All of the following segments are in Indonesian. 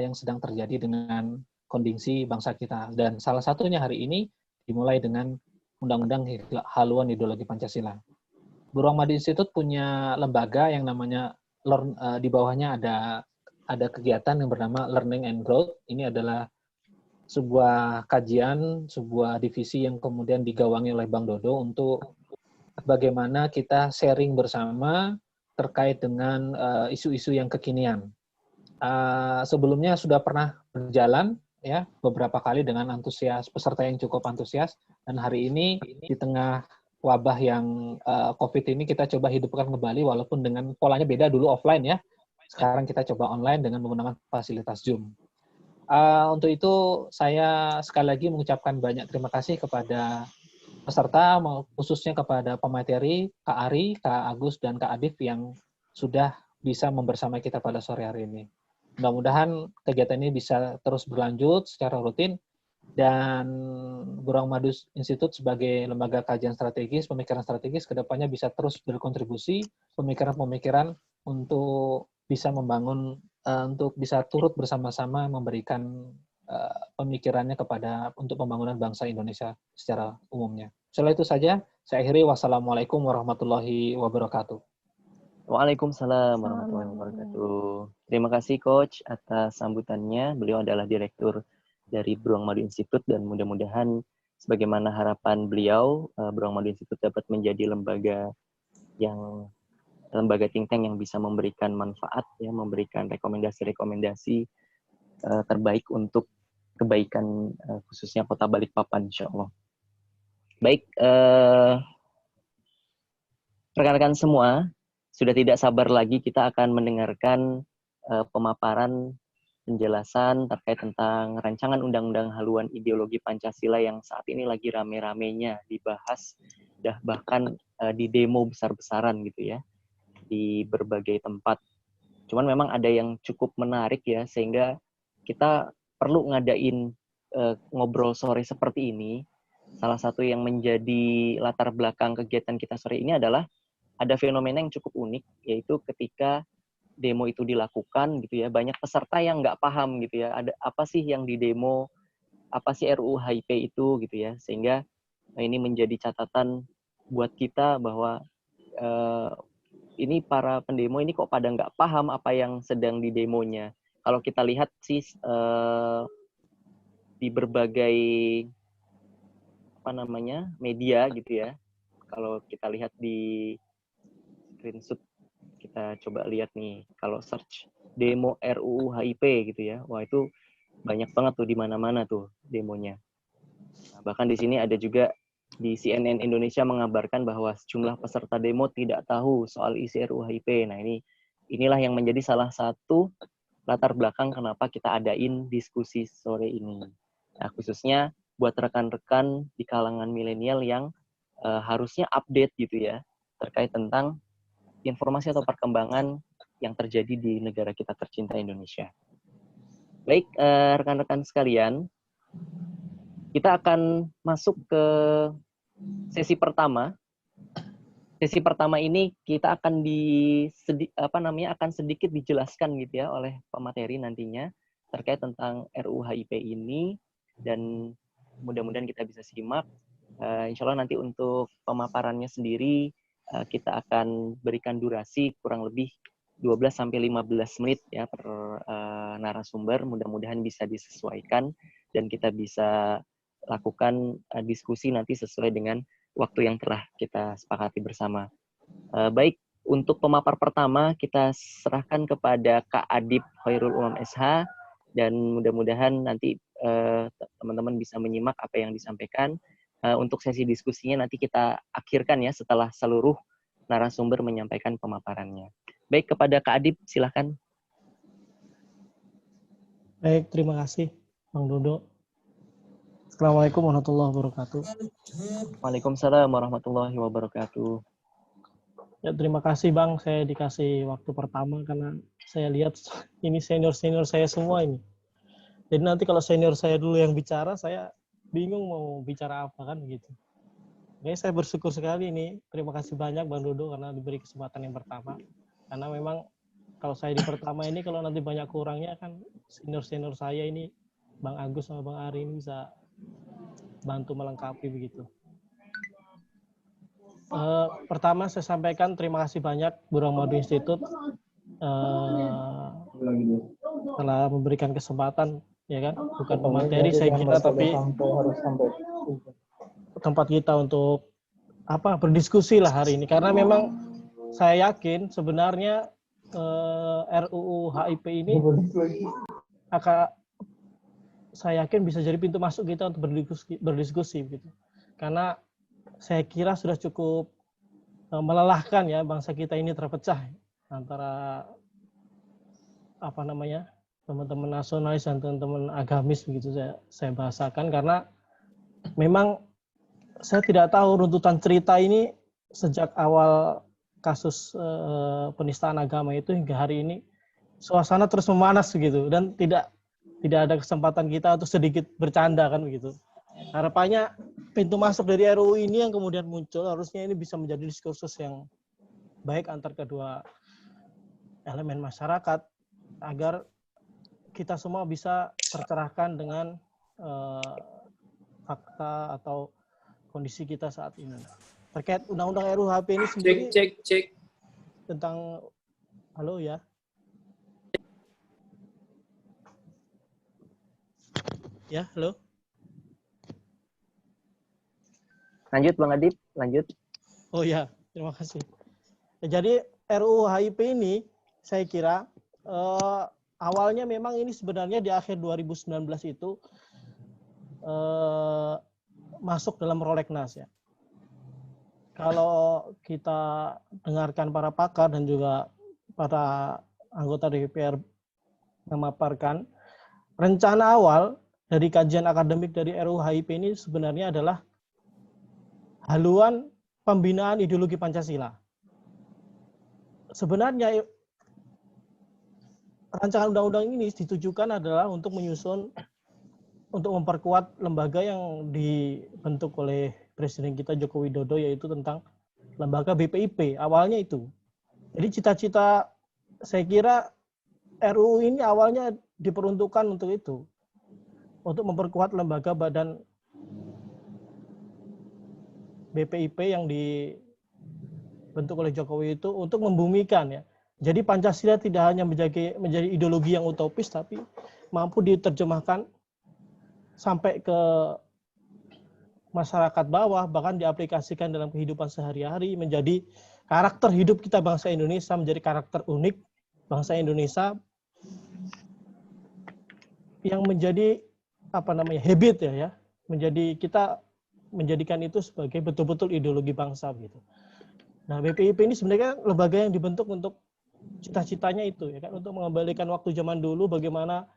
yang sedang terjadi dengan kondisi bangsa kita. Dan salah satunya hari ini dimulai dengan Undang-Undang Haluan Ideologi Pancasila. Beruang Madu Institute punya lembaga yang namanya di bawahnya ada kegiatan yang bernama Learning and Growth. Ini adalah sebuah kajian, sebuah divisi yang kemudian digawangi oleh Bang Dodo untuk bagaimana kita sharing bersama terkait dengan isu-isu yang kekinian. Sebelumnya sudah pernah berjalan ya beberapa kali dengan antusias, peserta yang cukup antusias, dan hari ini di tengah wabah yang COVID ini kita coba hidupkan kembali walaupun dengan polanya beda, dulu offline ya. Sekarang kita coba online dengan menggunakan fasilitas Zoom. Untuk itu saya sekali lagi mengucapkan banyak terima kasih kepada peserta, khususnya kepada pemateri, Kak Ari, Kak Agus, dan Kak Adif yang sudah bisa membersamai kita pada sore hari ini. Mudah-mudahan kegiatan ini bisa terus berlanjut secara rutin, dan Beruang Madu Institute sebagai lembaga kajian strategis, pemikiran strategis, kedepannya bisa terus berkontribusi pemikiran-pemikiran untuk bisa membangun, untuk bisa turut bersama-sama memberikan pemikirannya untuk pembangunan bangsa Indonesia secara umumnya. Setelah itu saja, saya akhiri. Wassalamualaikum warahmatullahi wabarakatuh. Waalaikumsalam warahmatullahi wabarakatuh. Terima kasih Coach atas sambutannya. Beliau adalah Direktur dari Beruang Madu Institute dan mudah-mudahan sebagaimana harapan beliau, Beruang Madu Institute dapat menjadi lembaga think tank yang bisa memberikan manfaat, ya, memberikan rekomendasi-rekomendasi terbaik untuk kebaikan khususnya Kota Balikpapan, insya Allah. Baik, rekan-rekan semua, sudah tidak sabar lagi kita akan mendengarkan pemaparan penjelasan terkait tentang rancangan Undang-Undang Haluan Ideologi Pancasila yang saat ini lagi rame-ramenya dibahas, bahkan di demo besar-besaran gitu ya, di berbagai tempat. Cuman memang ada yang cukup menarik ya, sehingga kita perlu ngadain ngobrol sore seperti ini. Salah satu yang menjadi latar belakang kegiatan kita sore ini adalah ada fenomena yang cukup unik, yaitu ketika demo itu dilakukan gitu ya, banyak peserta yang nggak paham gitu ya, ada apa sih yang di demo, apa sih RUU HIP itu gitu ya, sehingga ini menjadi catatan buat kita bahwa ini para pendemo ini kok pada nggak paham apa yang sedang di demonya. Kalau kita lihat sih di berbagai media gitu ya, kalau kita lihat di screenshot, kita coba lihat nih, kalau search demo RUU HIP gitu ya, wah itu banyak banget tuh di mana-mana tuh demonya. Nah, bahkan di sini ada juga di CNN Indonesia mengabarkan bahwa sejumlah peserta demo tidak tahu soal isi RUU HIP. Nah, inilah yang menjadi salah satu latar belakang kenapa kita adain diskusi sore ini. Nah, khususnya buat rekan-rekan di kalangan milenial yang harusnya update gitu ya, terkait tentang informasi atau perkembangan yang terjadi di negara kita tercinta Indonesia. Baik, rekan-rekan sekalian, kita akan masuk ke sesi pertama. Sesi pertama ini kita akan akan sedikit dijelaskan gitu ya oleh pemateri nantinya terkait tentang RUU HIP ini, dan mudah-mudahan kita bisa simak. Insya Allah nanti untuk pemaparannya sendiri kita akan berikan durasi kurang lebih 12-15 menit ya per narasumber. Mudah-mudahan bisa disesuaikan dan kita bisa lakukan diskusi nanti sesuai dengan waktu yang telah kita sepakati bersama. Baik, untuk pemapar pertama kita serahkan kepada Kak Adib Khairul Umam SH, dan mudah-mudahan nanti teman-teman bisa menyimak apa yang disampaikan. Untuk sesi diskusinya nanti kita akhirkan ya setelah seluruh narasumber menyampaikan pemaparannya. Baik, kepada Kak Adib, silakan. Baik, terima kasih Bang Dodo. Assalamualaikum warahmatullahi wabarakatuh. Waalaikumsalam warahmatullahi wabarakatuh. Ya, terima kasih Bang, saya dikasih waktu pertama karena saya lihat ini senior-senior saya semua ini. Jadi nanti kalau senior saya dulu yang bicara, saya bingung mau bicara apa kan gitu. Jadi saya bersyukur sekali ini. Terima kasih banyak Bang Dodo karena diberi kesempatan yang pertama. Karena memang Kalau saya di pertama ini, kalau nanti banyak kurangnya kan senior-senior saya ini, Bang Agus sama Bang Ari ini bisa bantu melengkapi begitu. Pertama saya sampaikan terima kasih banyak Burung Madu Institute telah memberikan kesempatan, ya kan, bukan pemateri saya kira, tapi tempat kita untuk berdiskusi lah hari ini, karena memang saya yakin sebenarnya RUU HIP ini saya yakin bisa jadi pintu masuk kita untuk berdiskusi gitu. Karena saya kira sudah cukup melelahkan ya bangsa kita ini terpecah antara teman-teman nasionalis dan teman-teman agamis begitu saya bahasakan, karena memang saya tidak tahu runtutan cerita ini sejak awal kasus penistaan agama itu hingga hari ini suasana terus memanas begitu, dan tidak ada kesempatan kita untuk sedikit bercanda kan begitu. Harapannya pintu masuk dari RUU ini yang kemudian muncul harusnya ini bisa menjadi diskursus yang baik antar kedua elemen masyarakat agar kita semua bisa tercerahkan dengan fakta atau kondisi kita saat ini. Terkait undang-undang RUU HIP ini sendiri cek tentang halo ya. Ya, halo. Lanjut Bang Adib, lanjut. Oh ya, terima kasih. Jadi RUU HIP ini saya kira awalnya memang ini sebenarnya di akhir 2019 itu masuk dalam prolegnas ya. Kalau kita dengarkan para pakar dan juga para anggota DPR memaparkan, rencana awal dari kajian akademik dari RUU HIP ini sebenarnya adalah haluan pembinaan ideologi Pancasila. Sebenarnya rancangan undang-undang ini ditujukan adalah untuk menyusun, untuk memperkuat lembaga yang dibentuk oleh Presiden kita Joko Widodo, yaitu tentang lembaga BPIP. Awalnya itu. Jadi cita-cita saya kira RUU ini awalnya diperuntukkan untuk itu. Untuk memperkuat lembaga badan BPIP yang dibentuk oleh Jokowi itu untuk membumikan ya. Jadi Pancasila tidak hanya menjadi ideologi yang utopis, tapi mampu diterjemahkan sampai ke masyarakat bawah, bahkan diaplikasikan dalam kehidupan sehari-hari, menjadi karakter hidup kita bangsa Indonesia, menjadi karakter unik bangsa Indonesia yang menjadi habit ya, menjadi kita menjadikan itu sebagai betul-betul ideologi bangsa gitu. Nah, BPIP ini sebenarnya lembaga yang dibentuk untuk cita-citanya itu ya kan, untuk mengembalikan waktu zaman dulu, bagaimana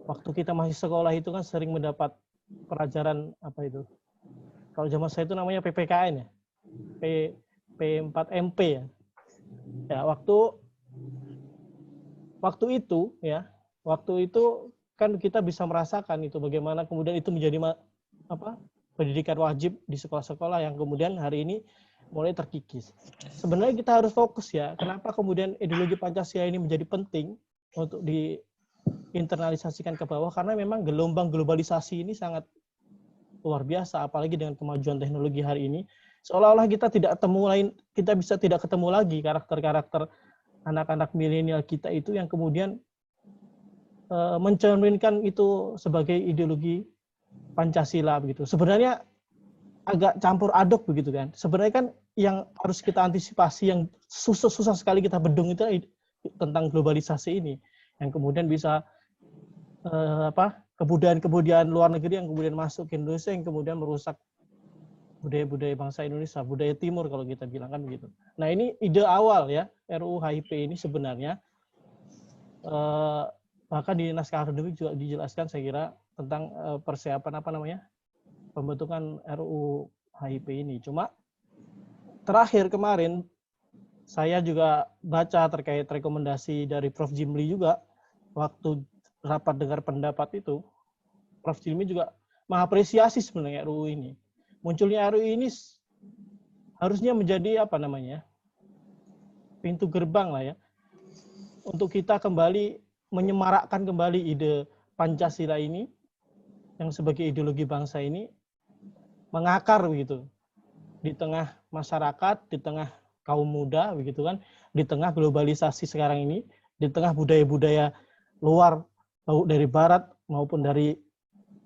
waktu kita masih sekolah itu kan sering mendapat pelajaran kalau zaman saya itu namanya PPKN ya. P4MP ya. Ya, waktu itu kan kita bisa merasakan itu bagaimana kemudian itu menjadi pendidikan wajib di sekolah-sekolah yang kemudian hari ini mulai terkikis. Sebenarnya kita harus fokus ya, kenapa kemudian ideologi Pancasila ini menjadi penting untuk diinternalisasikan ke bawah, karena memang gelombang globalisasi ini sangat luar biasa, apalagi dengan kemajuan teknologi hari ini. Seolah-olah kita bisa tidak ketemu lagi karakter-karakter anak-anak milenial kita itu yang kemudian mencerminkan itu sebagai ideologi Pancasila begitu. Sebenarnya agak campur aduk begitu kan. Sebenarnya kan yang harus kita antisipasi, yang susah sekali kita bedung itu tentang globalisasi ini, yang kemudian bisa kebudayaan luar negeri yang kemudian masuk ke Indonesia, yang kemudian merusak budaya-budaya bangsa Indonesia, budaya timur kalau kita bilang kan begitu. Nah, ini ide awal ya RUU HIP ini sebenarnya bahkan di naskah akademik juga dijelaskan saya kira tentang persiapan pembentukan RUU HIP ini. Cuma terakhir kemarin saya juga baca terkait rekomendasi dari Prof. Jimli juga, waktu rapat dengar pendapat itu, Prof. Jimli juga mengapresiasi sebenarnya RUU ini. Munculnya RUU ini harusnya menjadi pintu gerbang lah ya, untuk kita kembali menyemarakkan kembali ide Pancasila ini yang sebagai ideologi bangsa ini mengakar begitu di tengah masyarakat, di tengah kaum muda begitu kan, di tengah globalisasi sekarang ini, di tengah budaya-budaya luar dari barat maupun dari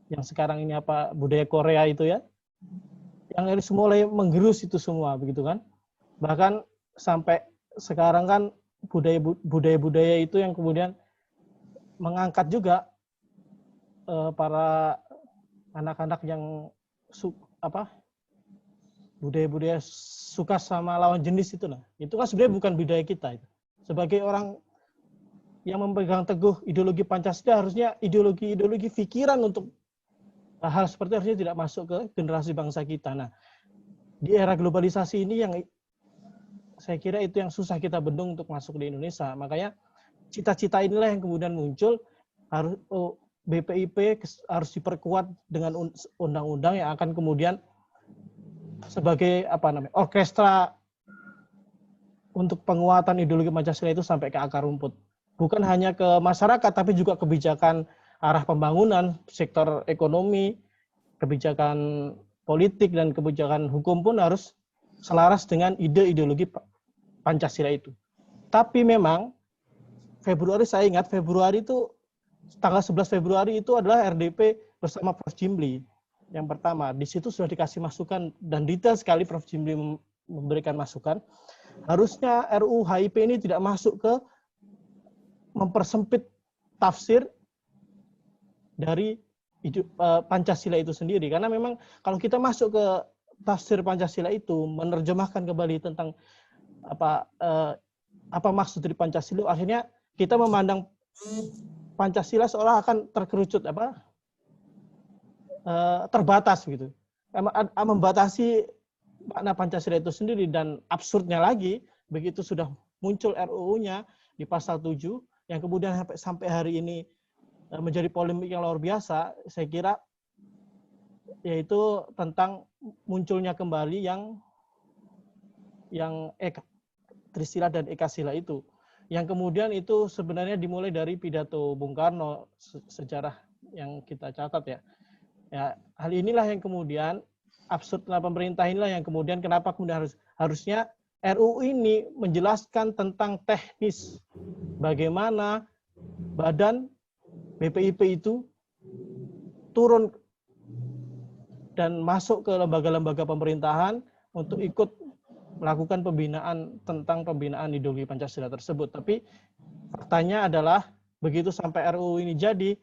yang sekarang ini budaya Korea itu ya, yang harus mulai menggerus itu semua begitu kan. Bahkan sampai sekarang kan budaya-budaya itu yang kemudian mengangkat juga para anak-anak yang budaya-budaya suka sama lawan jenis itu lah. Itu kan sebenarnya bukan budaya kita itu. Sebagai orang yang memegang teguh ideologi Pancasila, harusnya ideologi pikiran untuk hal seperti harusnya tidak masuk ke generasi bangsa kita. Nah, di era globalisasi ini yang saya kira itu yang susah kita bendung untuk masuk di Indonesia. Makanya cita-cita inilah yang kemudian muncul, harus BPIP harus diperkuat dengan undang-undang yang akan kemudian sebagai orkestra untuk penguatan ideologi Pancasila itu sampai ke akar rumput. Bukan hanya ke masyarakat, tapi juga kebijakan arah pembangunan, sektor ekonomi, kebijakan politik, dan kebijakan hukum pun harus selaras dengan ide ideologi Pancasila itu. Tapi memang saya ingat Februari itu, tanggal 11 Februari itu adalah RDP bersama Prof. Jimli. Yang pertama, di situ sudah dikasih masukan dan detail sekali Prof. Jimli memberikan masukan. Harusnya RUU HIP ini tidak masuk ke mempersempit tafsir dari Pancasila itu sendiri. Karena memang kalau kita masuk ke tafsir Pancasila itu, menerjemahkan kembali tentang apa maksud dari Pancasila, akhirnya kita memandang Pancasila seolah akan terkerucut terbatas gitu, membatasi makna Pancasila itu sendiri. Dan absurdnya lagi, begitu sudah muncul RUU-nya di pasal 7 yang kemudian sampai hari ini menjadi polemik yang luar biasa, saya kira yaitu tentang munculnya kembali yang Trisila dan Ekasila itu, yang kemudian itu sebenarnya dimulai dari pidato Bung Karno, sejarah yang kita catat ya. Ya, hal inilah yang kemudian absurdnya pemerintah inilah yang kemudian kenapa kemudian harusnya RUU ini menjelaskan tentang teknis bagaimana badan BPIP itu turun dan masuk ke lembaga-lembaga pemerintahan untuk ikut melakukan tentang pembinaan ideologi Pancasila tersebut. Tapi faktanya adalah begitu sampai RUU ini jadi,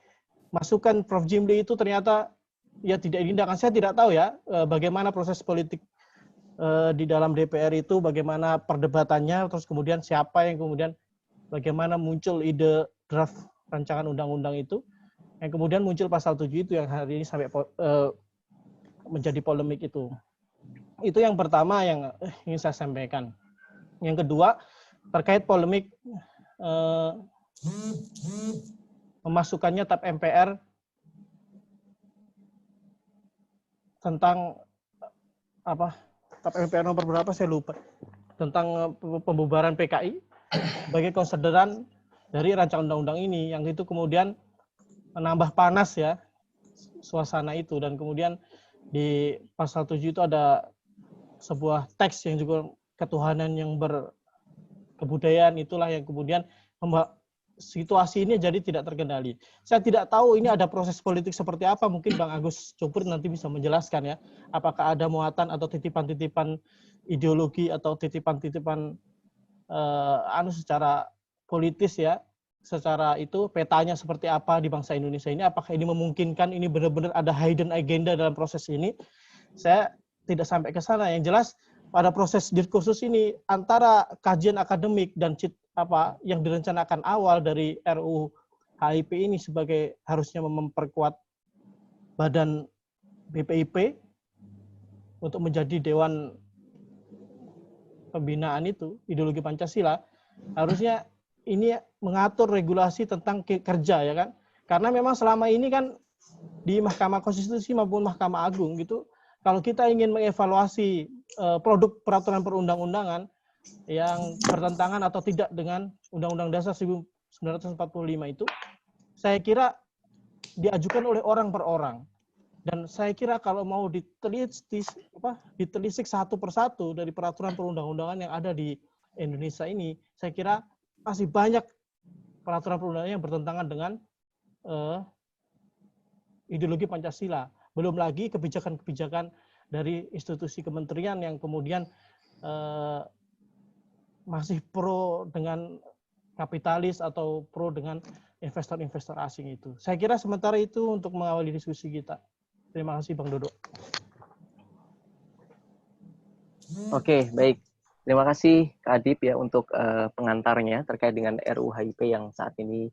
masukan Prof. Jimli itu ternyata ya tidak diindahkan. Saya tidak tahu ya bagaimana proses politik di dalam DPR itu, bagaimana perdebatannya, terus kemudian siapa yang kemudian bagaimana muncul ide draft rancangan undang-undang itu, yang kemudian muncul pasal 7 itu yang hari ini sampai menjadi polemik itu. Itu yang pertama yang ingin saya sampaikan. Yang kedua, terkait polemik memasukkannya TAP MPR tentang TAP MPR nomor berapa saya lupa, tentang pembubaran PKI sebagai konsideran dari rancangan undang-undang ini, yang itu kemudian menambah panas ya suasana itu. Dan kemudian di pasal 7 itu ada sebuah teks yang juga ketuhanan yang berkebudayaan, itulah yang kemudian situasi ini jadi tidak terkendali. Saya tidak tahu ini ada proses politik seperti apa, mungkin Bang Agus Cupur nanti bisa menjelaskan ya, apakah ada muatan atau titipan-titipan ideologi atau titipan-titipan secara politis ya, secara itu petanya seperti apa di bangsa Indonesia ini, apakah ini memungkinkan, ini benar-benar ada hidden agenda dalam proses ini. Saya tidak sampai ke sana. Yang jelas pada proses diskursus ini antara kajian akademik dan yang direncanakan awal dari RUU HIP ini sebagai harusnya memperkuat badan BPIP untuk menjadi dewan pembinaan itu ideologi Pancasila, harusnya ini mengatur regulasi tentang kerja ya kan, karena memang selama ini kan di Mahkamah Konstitusi maupun Mahkamah Agung gitu, kalau kita ingin mengevaluasi produk peraturan perundang-undangan, yang bertentangan atau tidak dengan Undang-Undang Dasar 1945 itu, saya kira diajukan oleh orang per orang. Dan saya kira kalau mau ditelisik satu persatu dari peraturan perundang-undangan yang ada di Indonesia ini, saya kira masih banyak peraturan perundangan yang bertentangan dengan ideologi Pancasila. Belum lagi kebijakan-kebijakan dari institusi kementerian yang kemudian masih pro dengan kapitalis atau pro dengan investor-investor asing itu. Saya kira sementara itu untuk mengawali diskusi kita. Terima kasih Bang Dodo. Oke, baik. Terima kasih Kak Adip ya untuk pengantarnya terkait dengan RUU HIP yang saat ini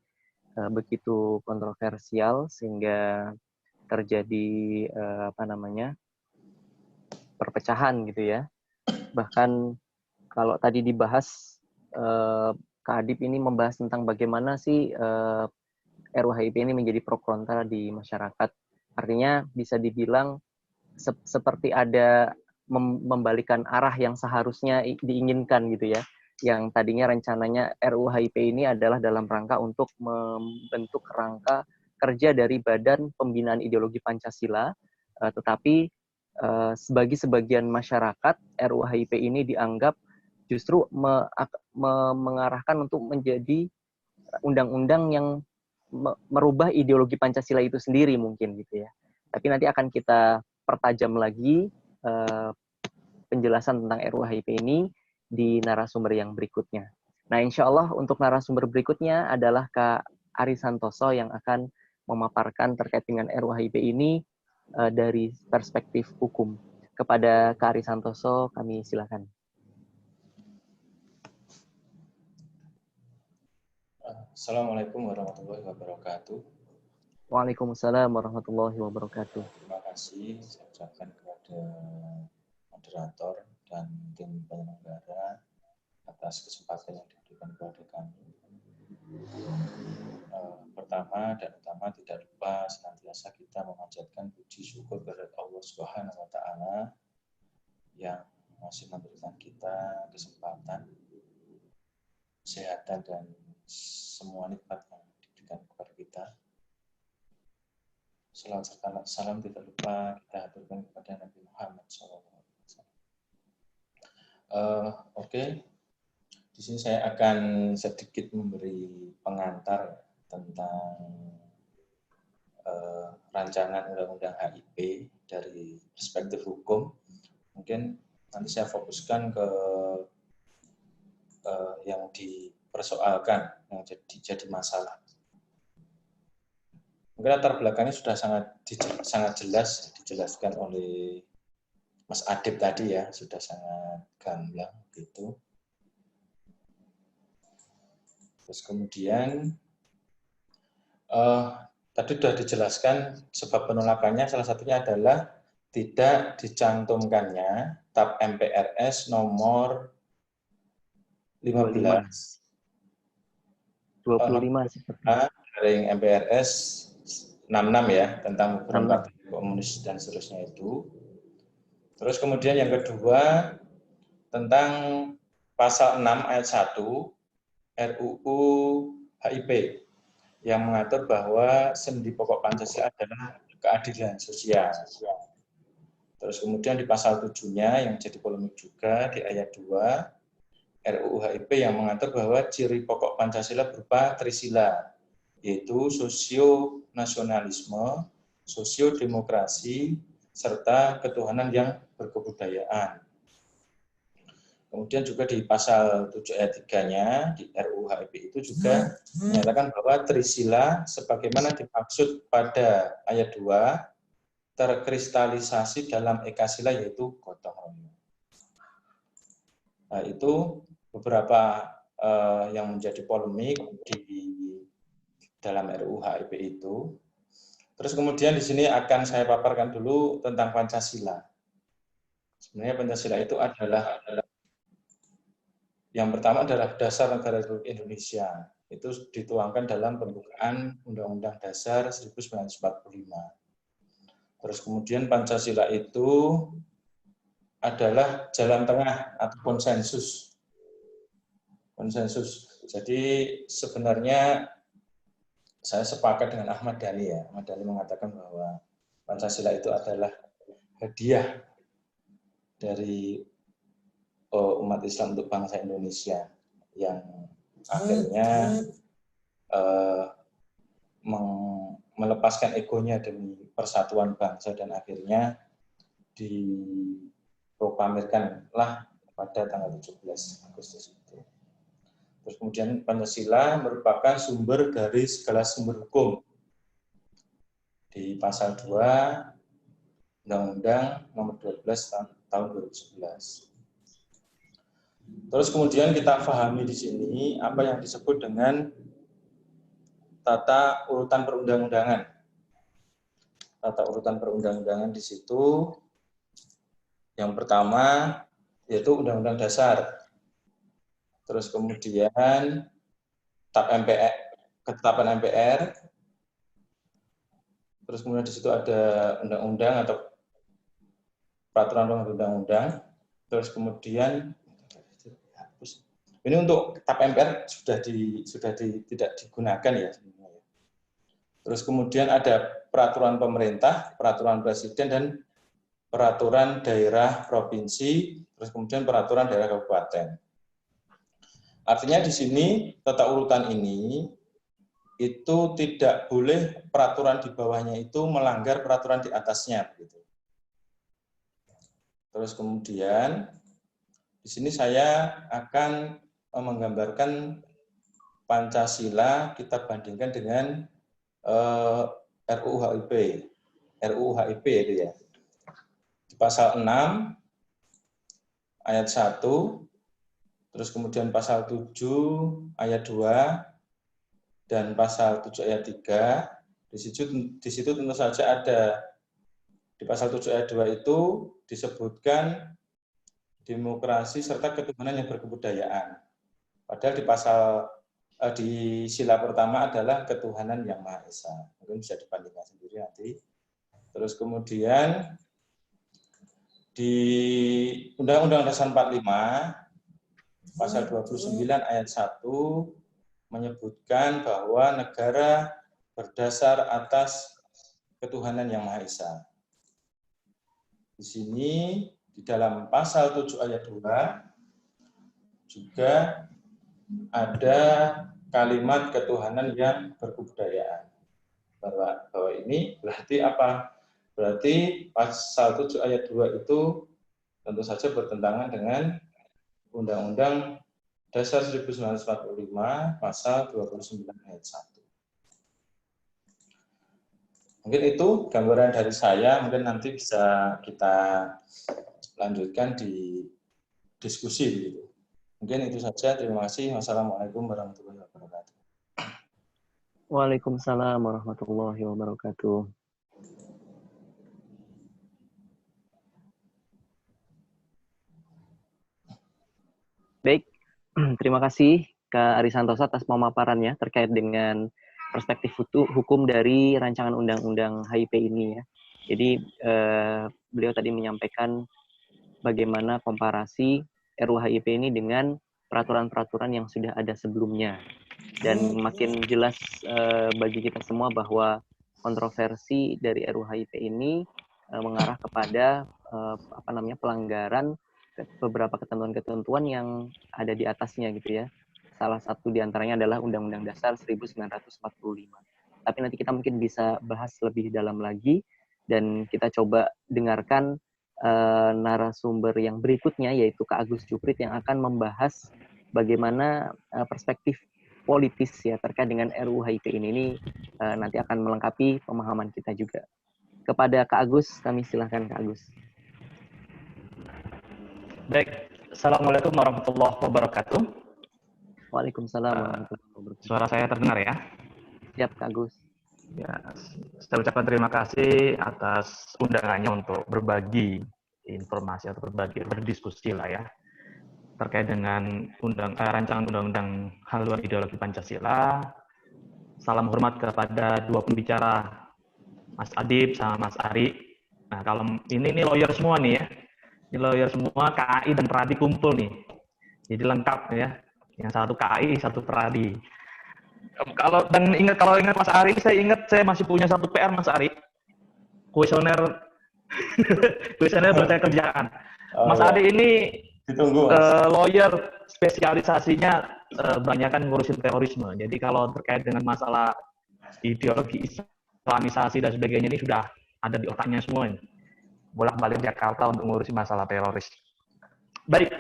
begitu kontroversial sehingga terjadi perpecahan gitu ya. Bahkan kalau tadi dibahas Kak Adip ini membahas tentang bagaimana sih RUU HIP ini menjadi pro kontra di masyarakat. Artinya bisa dibilang seperti ada membalikan arah yang seharusnya diinginkan gitu ya. Yang tadinya rencananya RUU HIP ini adalah dalam rangka untuk membentuk rangka kerja dari Badan Pembinaan Ideologi Pancasila, tetapi bagi sebagian masyarakat RUU HIP ini dianggap justru mengarahkan untuk menjadi undang-undang yang merubah ideologi Pancasila itu sendiri mungkin gitu ya. Tapi nanti akan kita pertajam lagi penjelasan tentang RUU HIP ini di narasumber yang berikutnya. Nah, insya Allah untuk narasumber berikutnya adalah Kak Ari Santoso yang akan memaparkan terkait dengan RUU HIP ini dari perspektif hukum. Kepada Kak Ari Santoso, kami silakan. Assalamualaikum warahmatullahi wabarakatuh. Waalaikumsalam warahmatullahi wabarakatuh. Terima kasih saya ucapkan kepada moderator dan tim penyelenggara atas kesempatan yang diberikan kepada kami. Pertama dan utama tidak lupa senantiasa kita memanjatkan puji syukur kepada Allah Subhanahu wa taala yang masih memberikan kita kesempatan, kesehatan dan semua nikmat yang diberikan kepada kita. Salawat serta salam tidak lupa kita aturkan kepada Nabi Muhammad SAW. Oke. Di sini saya akan sedikit memberi pengantar tentang rancangan Undang-Undang HIP dari perspektif hukum. Mungkin nanti saya fokuskan ke yang dipersoalkan, yang jadi masalah. Mungkin latar belakangnya sudah sangat jelas dijelaskan oleh Mas Adip tadi ya, sudah sangat gamblang gitu. Terus kemudian tadi sudah dijelaskan sebab penolakannya salah satunya adalah tidak dicantumkannya TAP MPRS nomor 15 garing MPRS 66 ya tentang hubungan partai komunis dan seterusnya itu. Terus kemudian yang kedua tentang pasal 6 ayat 1 RUU HIP yang mengatur bahwa sendi pokok Pancasila adalah keadilan sosial. Terus kemudian di pasal 7-nya yang jadi polemik juga di ayat 2 RUU HIP yang mengatur bahwa ciri pokok Pancasila berupa trisila, yaitu sosio-nasionalisme, sosio-demokrasi, serta ketuhanan yang berkebudayaan. Kemudian juga di pasal 7 ayat 3-nya di RUU HIP itu juga menyatakan bahwa trisila sebagaimana dimaksud pada ayat 2 terkristalisasi dalam ekasila yaitu gotong royong. Nah, itu beberapa yang menjadi polemik di dalam RUU HIP itu. Terus kemudian di sini akan saya paparkan dulu tentang Pancasila. Sebenarnya Pancasila itu adalah yang pertama adalah dasar negara Republik Indonesia. Itu dituangkan dalam pembukaan Undang-Undang Dasar 1945. Terus kemudian Pancasila itu adalah jalan tengah atau konsensus Konsensus. Jadi sebenarnya saya sepakat dengan Ahmad Dhani ya. Ahmad Dhani mengatakan bahwa Pancasila itu adalah hadiah dari umat Islam untuk bangsa Indonesia yang akhirnya melepaskan egonya demi persatuan bangsa dan akhirnya diproklamirkanlah pada tanggal 17 Agustus itu. Terus kemudian Pancasila merupakan sumber dari segala sumber hukum. Di pasal 2 Undang-Undang Nomor 12 tahun 2011. Terus kemudian kita pahami di sini apa yang disebut dengan tata urutan perundang-undangan. Tata urutan perundang-undangan di situ yang pertama yaitu Undang-Undang Dasar. Terus kemudian ketetapan MPR. Terus kemudian di situ ada undang-undang atau peraturan undang-undang. Terus kemudian ini untuk TAP MPR sudah tidak digunakan ya sebenarnya. Terus kemudian ada peraturan pemerintah, peraturan presiden dan peraturan daerah provinsi, terus kemudian peraturan daerah kabupaten. Artinya di sini tata urutan ini itu tidak boleh peraturan di bawahnya itu melanggar peraturan di atasnya. Gitu. Terus kemudian di sini saya akan menggambarkan Pancasila kita bandingkan dengan RUU HIP itu ya. Di pasal 6 ayat 1, terus kemudian pasal 7 ayat 2 dan pasal 7 ayat 3. Di situ tentu saja ada di pasal 7 ayat 2 itu disebutkan demokrasi serta ketuhanan yang berkebudayaan. Padahal di sila pertama adalah ketuhanan yang Maha Esa. Mungkin bisa dibandingkan sendiri nanti. Terus kemudian di Undang-Undang Dasar 45 pasal 29 ayat 1 menyebutkan bahwa negara berdasar atas ketuhanan yang Maha Esa. Di sini di dalam pasal 7 ayat 2 juga ada kalimat ketuhanan yang berkebudayaan. Bahwa ini berarti apa? Berarti pasal 7 ayat 2 itu tentu saja bertentangan dengan Undang-Undang Dasar 1945 pasal 29 ayat 1. Mungkin itu gambaran dari saya, mungkin nanti bisa kita lanjutkan di diskusi begitu. Mungkin itu saja, terima kasih. Wassalamualaikum warahmatullahi wabarakatuh. Waalaikumsalam warahmatullahi wabarakatuh. Baik, terima kasih Kak Ari Santoso atas pemaparannya terkait dengan perspektif hukum dari rancangan undang-undang HIP ini ya. Jadi beliau tadi menyampaikan bagaimana komparasi RUU HIP ini dengan peraturan-peraturan yang sudah ada sebelumnya. Dan makin jelas bagi kita semua bahwa kontroversi dari RUU HIP ini mengarah kepada pelanggaran beberapa ketentuan-ketentuan yang ada di atasnya gitu ya. Salah satu diantaranya adalah Undang-Undang Dasar 1945. Tapi nanti kita mungkin bisa bahas lebih dalam lagi dan kita coba dengarkan narasumber yang berikutnya yaitu Kak Agus Juprit yang akan membahas bagaimana perspektif politis ya terkait dengan RUU HIP ini nanti akan melengkapi pemahaman kita juga. Kepada Kak Agus, kami silahkan Kak Agus. Baik, Assalamualaikum warahmatullahi wabarakatuh. Waalaikumsalam warahmatullahi wabarakatuh. Suara saya terdengar ya? Siap, Kak Agus. Ya, saya ucapkan terima kasih atas undangannya untuk berbagi informasi atau berdiskusi lah ya terkait dengan rancangan undang-undang haluan ideologi Pancasila. Salam hormat kepada dua pembicara, Mas Adib sama Mas Ari. Nah, kalau ini lawyer semua nih ya. Ini lawyer semua, KAI dan Pradi kumpul nih. Jadi lengkap ya. Yang satu KAI, satu Pradi. Kalau ingat Mas Ari, saya masih punya satu PR Mas Ari. Kuesioner bersaya kerjaan. Mas Ari ini ditunggu, Mas. Lawyer spesialisasinya banyakan ngurusin terorisme. Jadi kalau terkait dengan masalah ideologi Islamisasi dan sebagainya ini sudah ada di otaknya semua ini. Bolak-balik Jakarta untuk ngurusin masalah teroris. Baik.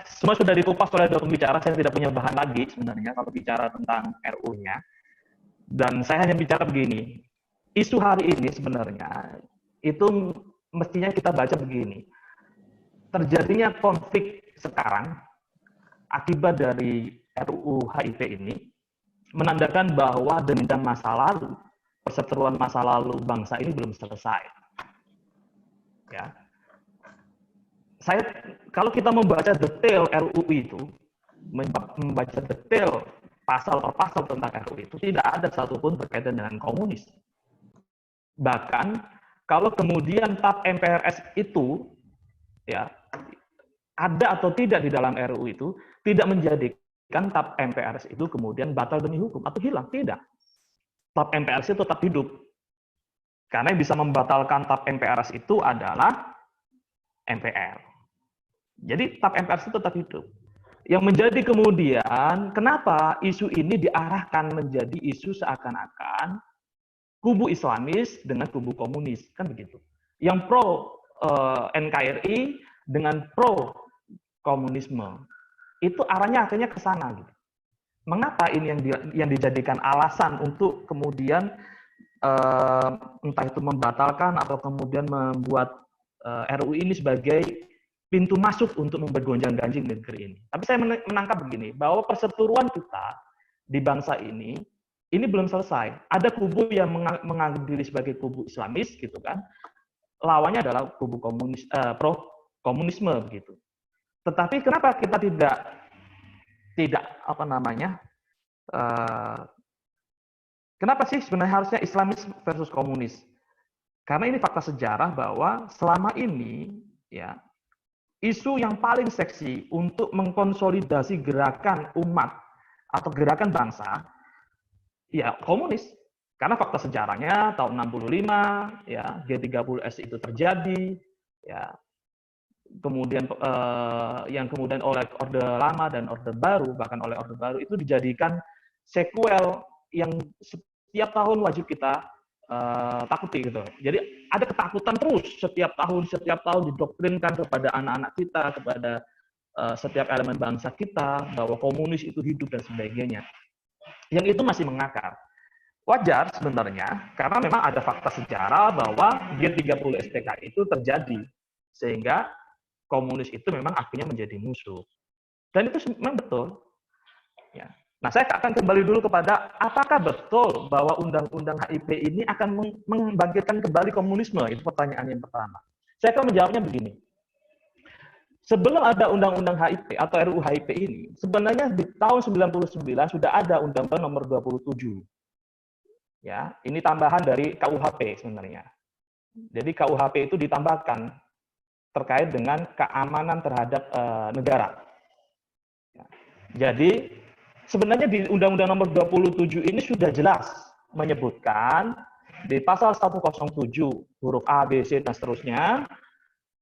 Semua sudah dikupas oleh dua pembicara, saya tidak punya bahan lagi sebenarnya kalau bicara tentang RU-nya. Dan saya hanya bicara begini, isu hari ini sebenarnya itu mestinya kita baca begini. Terjadinya konflik sekarang akibat dari RUU HIP ini menandakan bahwa dendam masa lalu, perseteruan masa lalu bangsa ini belum selesai. Ya. Kalau kita membaca detail RUU itu, membaca detail pasal per pasal tentang RUU itu, tidak ada satupun berkaitan dengan komunis. Bahkan kalau kemudian TAP MPRS itu ya ada atau tidak di dalam RUU itu, tidak menjadikan TAP MPRS itu kemudian batal demi hukum atau hilang, tidak. TAP MPRS itu tetap hidup. Karena yang bisa membatalkan TAP MPRS itu adalah MPR. Jadi TAP MPRS itu tetap hidup. Yang menjadi kemudian, kenapa isu ini diarahkan menjadi isu seakan-akan kubu Islamis dengan kubu komunis, kan begitu. Yang pro NKRI dengan pro komunisme, itu arahnya akhirnya ke sana. Gitu. Mengapa ini yang dijadikan alasan untuk kemudian entah itu membatalkan atau kemudian membuat RUU ini sebagai pintu masuk untuk membuat gonjang-ganjing negeri ini. Tapi saya menangkap begini, bahwa perseteruan kita di bangsa ini belum selesai. Ada kubu yang menganggap diri sebagai kubu Islamis, gitu kan. Lawannya adalah kubu komunis, pro komunisme, begitu. Tetapi kenapa kita tidak apa namanya? Kenapa sih sebenarnya harusnya Islamis versus komunis? Karena ini fakta sejarah bahwa selama ini ya isu yang paling seksi untuk mengkonsolidasi gerakan umat atau gerakan bangsa, ya komunis. Karena fakta sejarahnya tahun 65, ya G30S itu terjadi, ya kemudian yang kemudian oleh Orde Lama dan Orde Baru, bahkan oleh Orde Baru itu dijadikan sequel yang setiap tahun wajib kita takuti gitu. Jadi ada ketakutan terus setiap tahun didoktrinkan kepada anak-anak kita, kepada setiap elemen bangsa kita bahwa komunis itu hidup dan sebagainya. Yang itu masih mengakar. Wajar sebenarnya karena memang ada fakta sejarah bahwa G30 SPKI itu terjadi sehingga komunis itu memang akhirnya menjadi musuh. Dan itu memang betul. Ya. Nah, saya akan kembali dulu kepada apakah betul bahwa undang-undang HIP ini akan membangkitkan kembali komunisme? Itu pertanyaan yang pertama. Saya akan menjawabnya begini. Sebelum ada undang-undang HIP atau RUU HIP ini, sebenarnya di tahun 99 sudah ada undang-undang nomor 27. Ya, ini tambahan dari KUHP sebenarnya. Jadi KUHP itu ditambahkan terkait dengan keamanan terhadap negara. Ya. Jadi sebenarnya di Undang-Undang Nomor 27 ini sudah jelas menyebutkan di pasal 107 huruf A, B, C dan seterusnya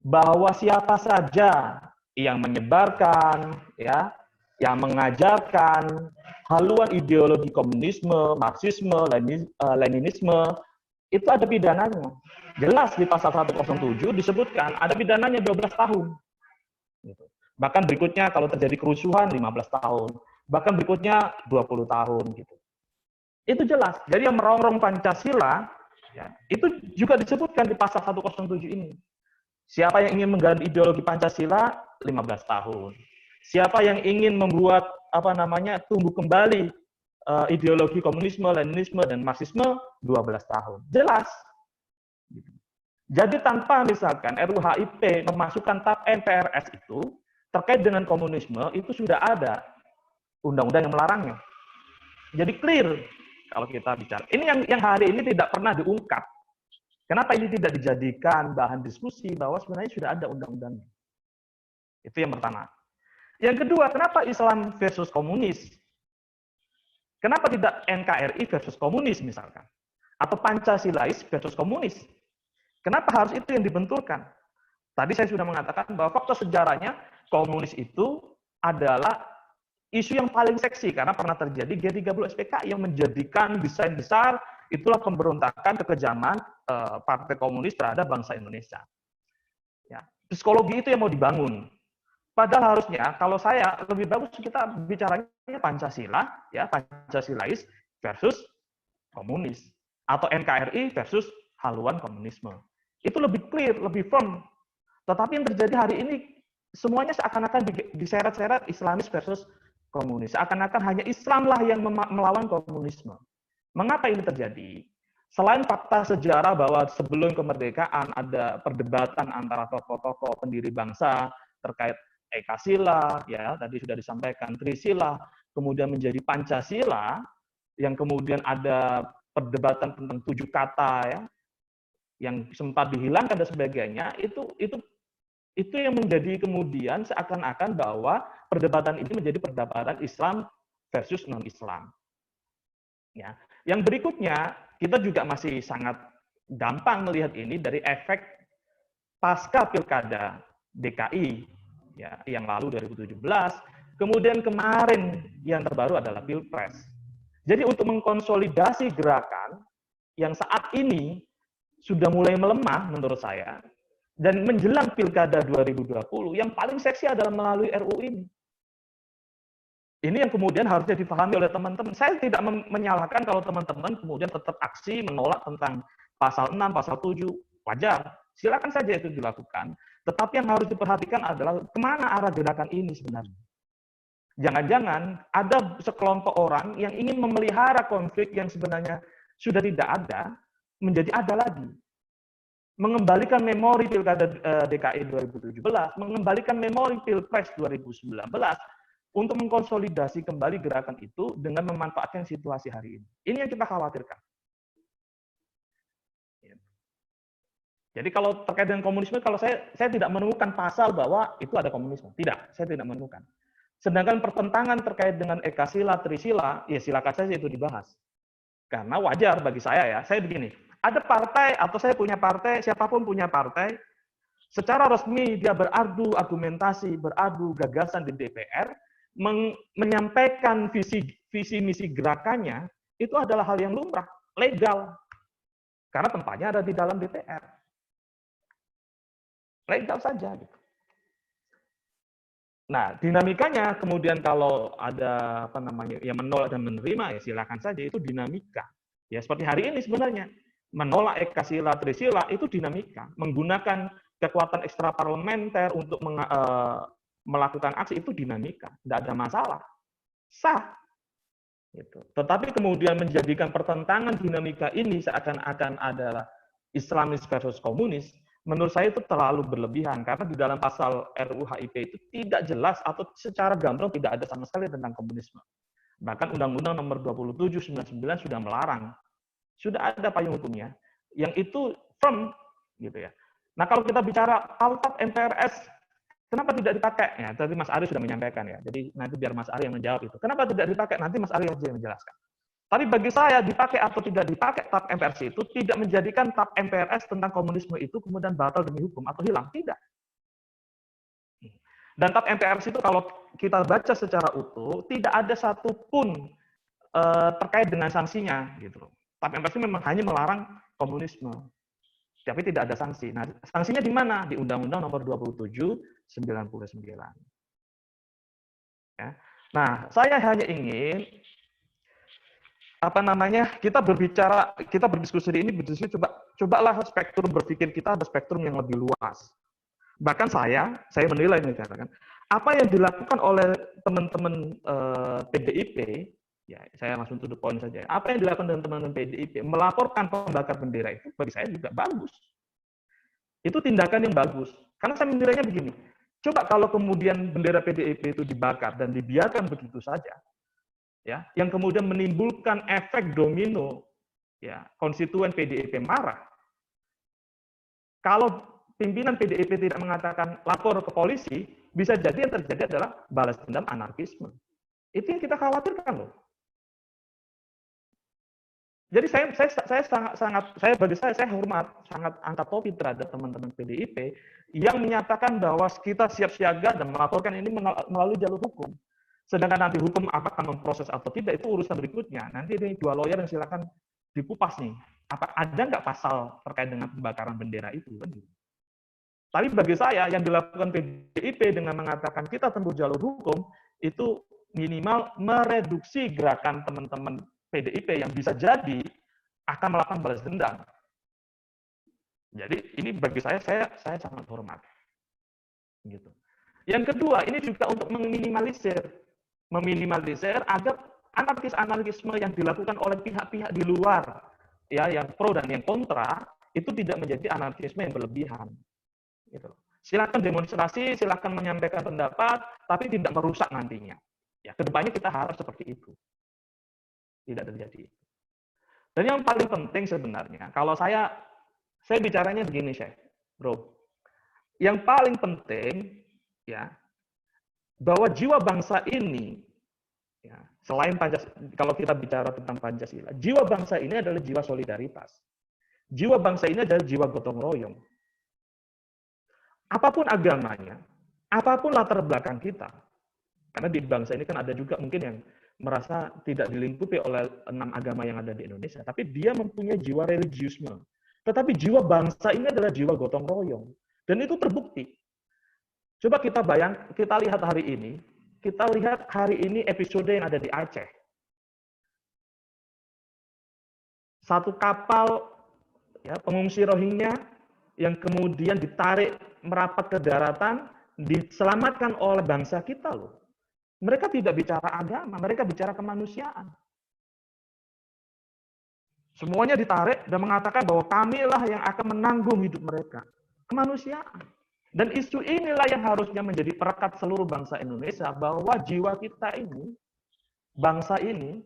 bahwa siapa saja yang menyebarkan, ya, yang mengajarkan haluan ideologi komunisme, marxisme, leninisme itu ada pidananya. Jelas di pasal 107 disebutkan ada pidananya 12 tahun. Bahkan berikutnya kalau terjadi kerusuhan 15 tahun. Bahkan berikutnya 20 tahun gitu. Itu jelas. Jadi yang merongrong Pancasila ya, itu juga disebutkan di pasal 107 ini. Siapa yang ingin mengganti ideologi Pancasila 15 tahun. Siapa yang ingin membuat tumbuh kembali ideologi komunisme, leninisme dan marxisme 12 tahun. Jelas. Jadi tanpa misalkan RUU HIP memasukkan TAP MPRS itu terkait dengan komunisme itu sudah ada undang-undang yang melarangnya. Jadi clear kalau kita bicara. Ini yang hari ini tidak pernah diungkap. Kenapa ini tidak dijadikan bahan diskusi bahwa sebenarnya sudah ada undang-undangnya? Itu yang pertama. Yang kedua, kenapa Islam versus komunis? Kenapa tidak NKRI versus komunis misalkan? Atau Pancasilais versus komunis? Kenapa harus itu yang dibenturkan? Tadi saya sudah mengatakan bahwa fakta sejarahnya komunis itu adalah isu yang paling seksi karena pernah terjadi G30 SPKI yang menjadikan desain besar itulah pemberontakan kekejaman Partai Komunis terhadap bangsa Indonesia. Ya, psikologi itu yang mau dibangun. Padahal harusnya kalau saya lebih bagus kita bicaranya Pancasila, ya Pancasilais versus komunis atau NKRI versus haluan komunisme. Itu lebih clear, lebih firm. Tetapi yang terjadi hari ini semuanya seakan-akan diseret-seret Islamis versus komunis. Seakan-akan hanya Islamlah yang melawan komunisme. Mengapa ini terjadi? Selain fakta sejarah bahwa sebelum kemerdekaan ada perdebatan antara tokoh-tokoh pendiri bangsa terkait Ekasila, ya tadi sudah disampaikan, Trisila, kemudian menjadi Pancasila, yang kemudian ada perdebatan tentang 7 kata, ya, yang sempat dihilangkan dan sebagainya, itu yang menjadi kemudian seakan-akan bahwa perdebatan ini menjadi perdebatan Islam versus non-Islam. Ya. Yang berikutnya, kita juga masih sangat gampang melihat ini dari efek pasca pilkada DKI ya, yang lalu 2017, kemudian kemarin yang terbaru adalah Pilpres. Jadi untuk mengkonsolidasi gerakan yang saat ini sudah mulai melemah menurut saya, dan menjelang pilkada 2020, yang paling seksi adalah melalui RUU ini. Ini yang kemudian harusnya dipahami oleh teman-teman. Saya tidak menyalahkan kalau teman-teman kemudian tetap aksi menolak tentang pasal 6, pasal 7, wajar. Silakan saja itu dilakukan. Tetapi yang harus diperhatikan adalah kemana arah gerakan ini sebenarnya. Jangan-jangan ada sekelompok orang yang ingin memelihara konflik yang sebenarnya sudah tidak ada, menjadi ada lagi. Mengembalikan memori Pilkada DKI 2017, mengembalikan memori Pilpres 2019, untuk mengkonsolidasi kembali gerakan itu dengan memanfaatkan situasi hari ini. Ini yang kita khawatirkan. Jadi kalau terkait dengan komunisme, kalau saya tidak menemukan pasal bahwa itu ada komunisme. Tidak, saya tidak menemukan. Sedangkan pertentangan terkait dengan Ekasila, Trisila, ya silakan saja itu dibahas. Karena wajar bagi saya ya, saya begini, ada partai atau saya punya partai, siapapun punya partai, secara resmi dia beradu argumentasi, beradu gagasan di DPR, menyampaikan visi misi gerakannya, itu adalah hal yang lumrah, legal. Karena tempatnya ada di dalam DPR. Legal saja gitu. Nah, dinamikanya kemudian kalau ada apa namanya yang menolak dan menerima ya silakan saja, itu dinamika. Ya seperti hari ini sebenarnya menolak Ekasila, Trisila itu dinamika, menggunakan kekuatan ekstraparlementer untuk melakukan aksi itu dinamika, tidak ada masalah, sah. Gitu. Tetapi kemudian menjadikan pertentangan dinamika ini seakan-akan adalah Islamis versus komunis, menurut saya itu terlalu berlebihan, karena di dalam pasal RUU HIP itu tidak jelas atau secara gamblang tidak ada sama sekali tentang komunisme. Bahkan Undang-Undang Nomor 27/99 sudah melarang. Sudah ada payung hukumnya, yang itu firm, gitu ya. Nah kalau kita bicara TAP MPRS, kenapa tidak dipakai? Ya, tadi Mas Ari sudah menyampaikan ya. Jadi nanti biar Mas Ari yang menjawab itu. Kenapa tidak dipakai? Nanti Mas Ari aja yang menjelaskan. Tapi bagi saya dipakai atau tidak dipakai TAP MPRS itu tidak menjadikan TAP MPRS tentang komunisme itu kemudian batal demi hukum atau hilang. Tidak. Dan TAP MPRS itu kalau kita baca secara utuh tidak ada satupun terkait dengan sanksinya gitu loh. TAP MPRS itu memang hanya melarang komunisme. Tapi tidak ada sanksi. Nah, sanksinya di mana? Di Undang-Undang Nomor 27/99. Ya. Nah, saya hanya ingin kita berbicara, kita berdiskusi ini, cobalah spektrum berpikir kita ada spektrum yang lebih luas. Bahkan saya menilai ini katakan, apa yang dilakukan oleh teman-teman PDIP, ya saya langsung to the point saja. Apa yang dilakukan dengan teman-teman PDIP melaporkan pembakar bendera itu bagi saya juga bagus. Itu tindakan yang bagus. Karena saya menilainya begini. Coba kalau kemudian bendera PDIP itu dibakar dan dibiarkan begitu saja, ya, yang kemudian menimbulkan efek domino, ya, konstituen PDIP marah. Kalau pimpinan PDIP tidak mengatakan lapor ke polisi, bisa jadi yang terjadi adalah balas dendam anarkisme. Itu yang kita khawatirkan loh. Jadi saya hormat, sangat angkat topi terhadap teman-teman PDIP yang menyatakan bahwa kita siap siaga dan melaporkan ini melalui jalur hukum. Sedangkan nanti hukum apakah memproses atau tidak itu urusan berikutnya. Nanti ini dua lawyer yang silakan dikupas nih. Ada nggak pasal terkait dengan pembakaran bendera itu? Tapi bagi saya yang dilakukan PDIP dengan mengatakan kita tempuh jalur hukum itu minimal mereduksi gerakan teman-teman PDIP yang bisa jadi akan melakukan balas dendam. Jadi ini bagi saya sangat hormat. Gitu. Yang kedua, ini juga untuk meminimalisir agar anarkisme yang dilakukan oleh pihak-pihak di luar, ya, yang pro dan yang kontra, itu tidak menjadi anarkisme yang berlebihan. Gitu. Silakan demonstrasi, silakan menyampaikan pendapat, tapi tidak merusak nantinya. Ya, kedepannya kita harap seperti itu. Tidak terjadi. Dan yang paling penting sebenarnya, kalau saya bicaranya begini, Syekh, bro. Yang paling penting, ya, bahwa jiwa bangsa ini, ya, selain Pancasila, kalau kita bicara tentang Pancasila, jiwa bangsa ini adalah jiwa solidaritas. Jiwa bangsa ini adalah jiwa gotong royong. Apapun agamanya, apapun latar belakang kita, karena di bangsa ini kan ada juga mungkin yang merasa tidak dilingkupi oleh 6 agama yang ada di Indonesia, tapi dia mempunyai jiwa religiusme. Tetapi jiwa bangsa ini adalah jiwa gotong royong. Dan itu terbukti. Coba kita lihat hari ini episode yang ada di Aceh. Satu kapal, ya, pengungsi Rohingya yang kemudian ditarik merapat ke daratan, diselamatkan oleh bangsa kita loh. Mereka tidak bicara agama, mereka bicara kemanusiaan. Semuanya ditarik dan mengatakan bahwa kamilah yang akan menanggung hidup mereka. Kemanusiaan. Dan isu inilah yang harusnya menjadi perekat seluruh bangsa Indonesia, bahwa jiwa kita ini, bangsa ini,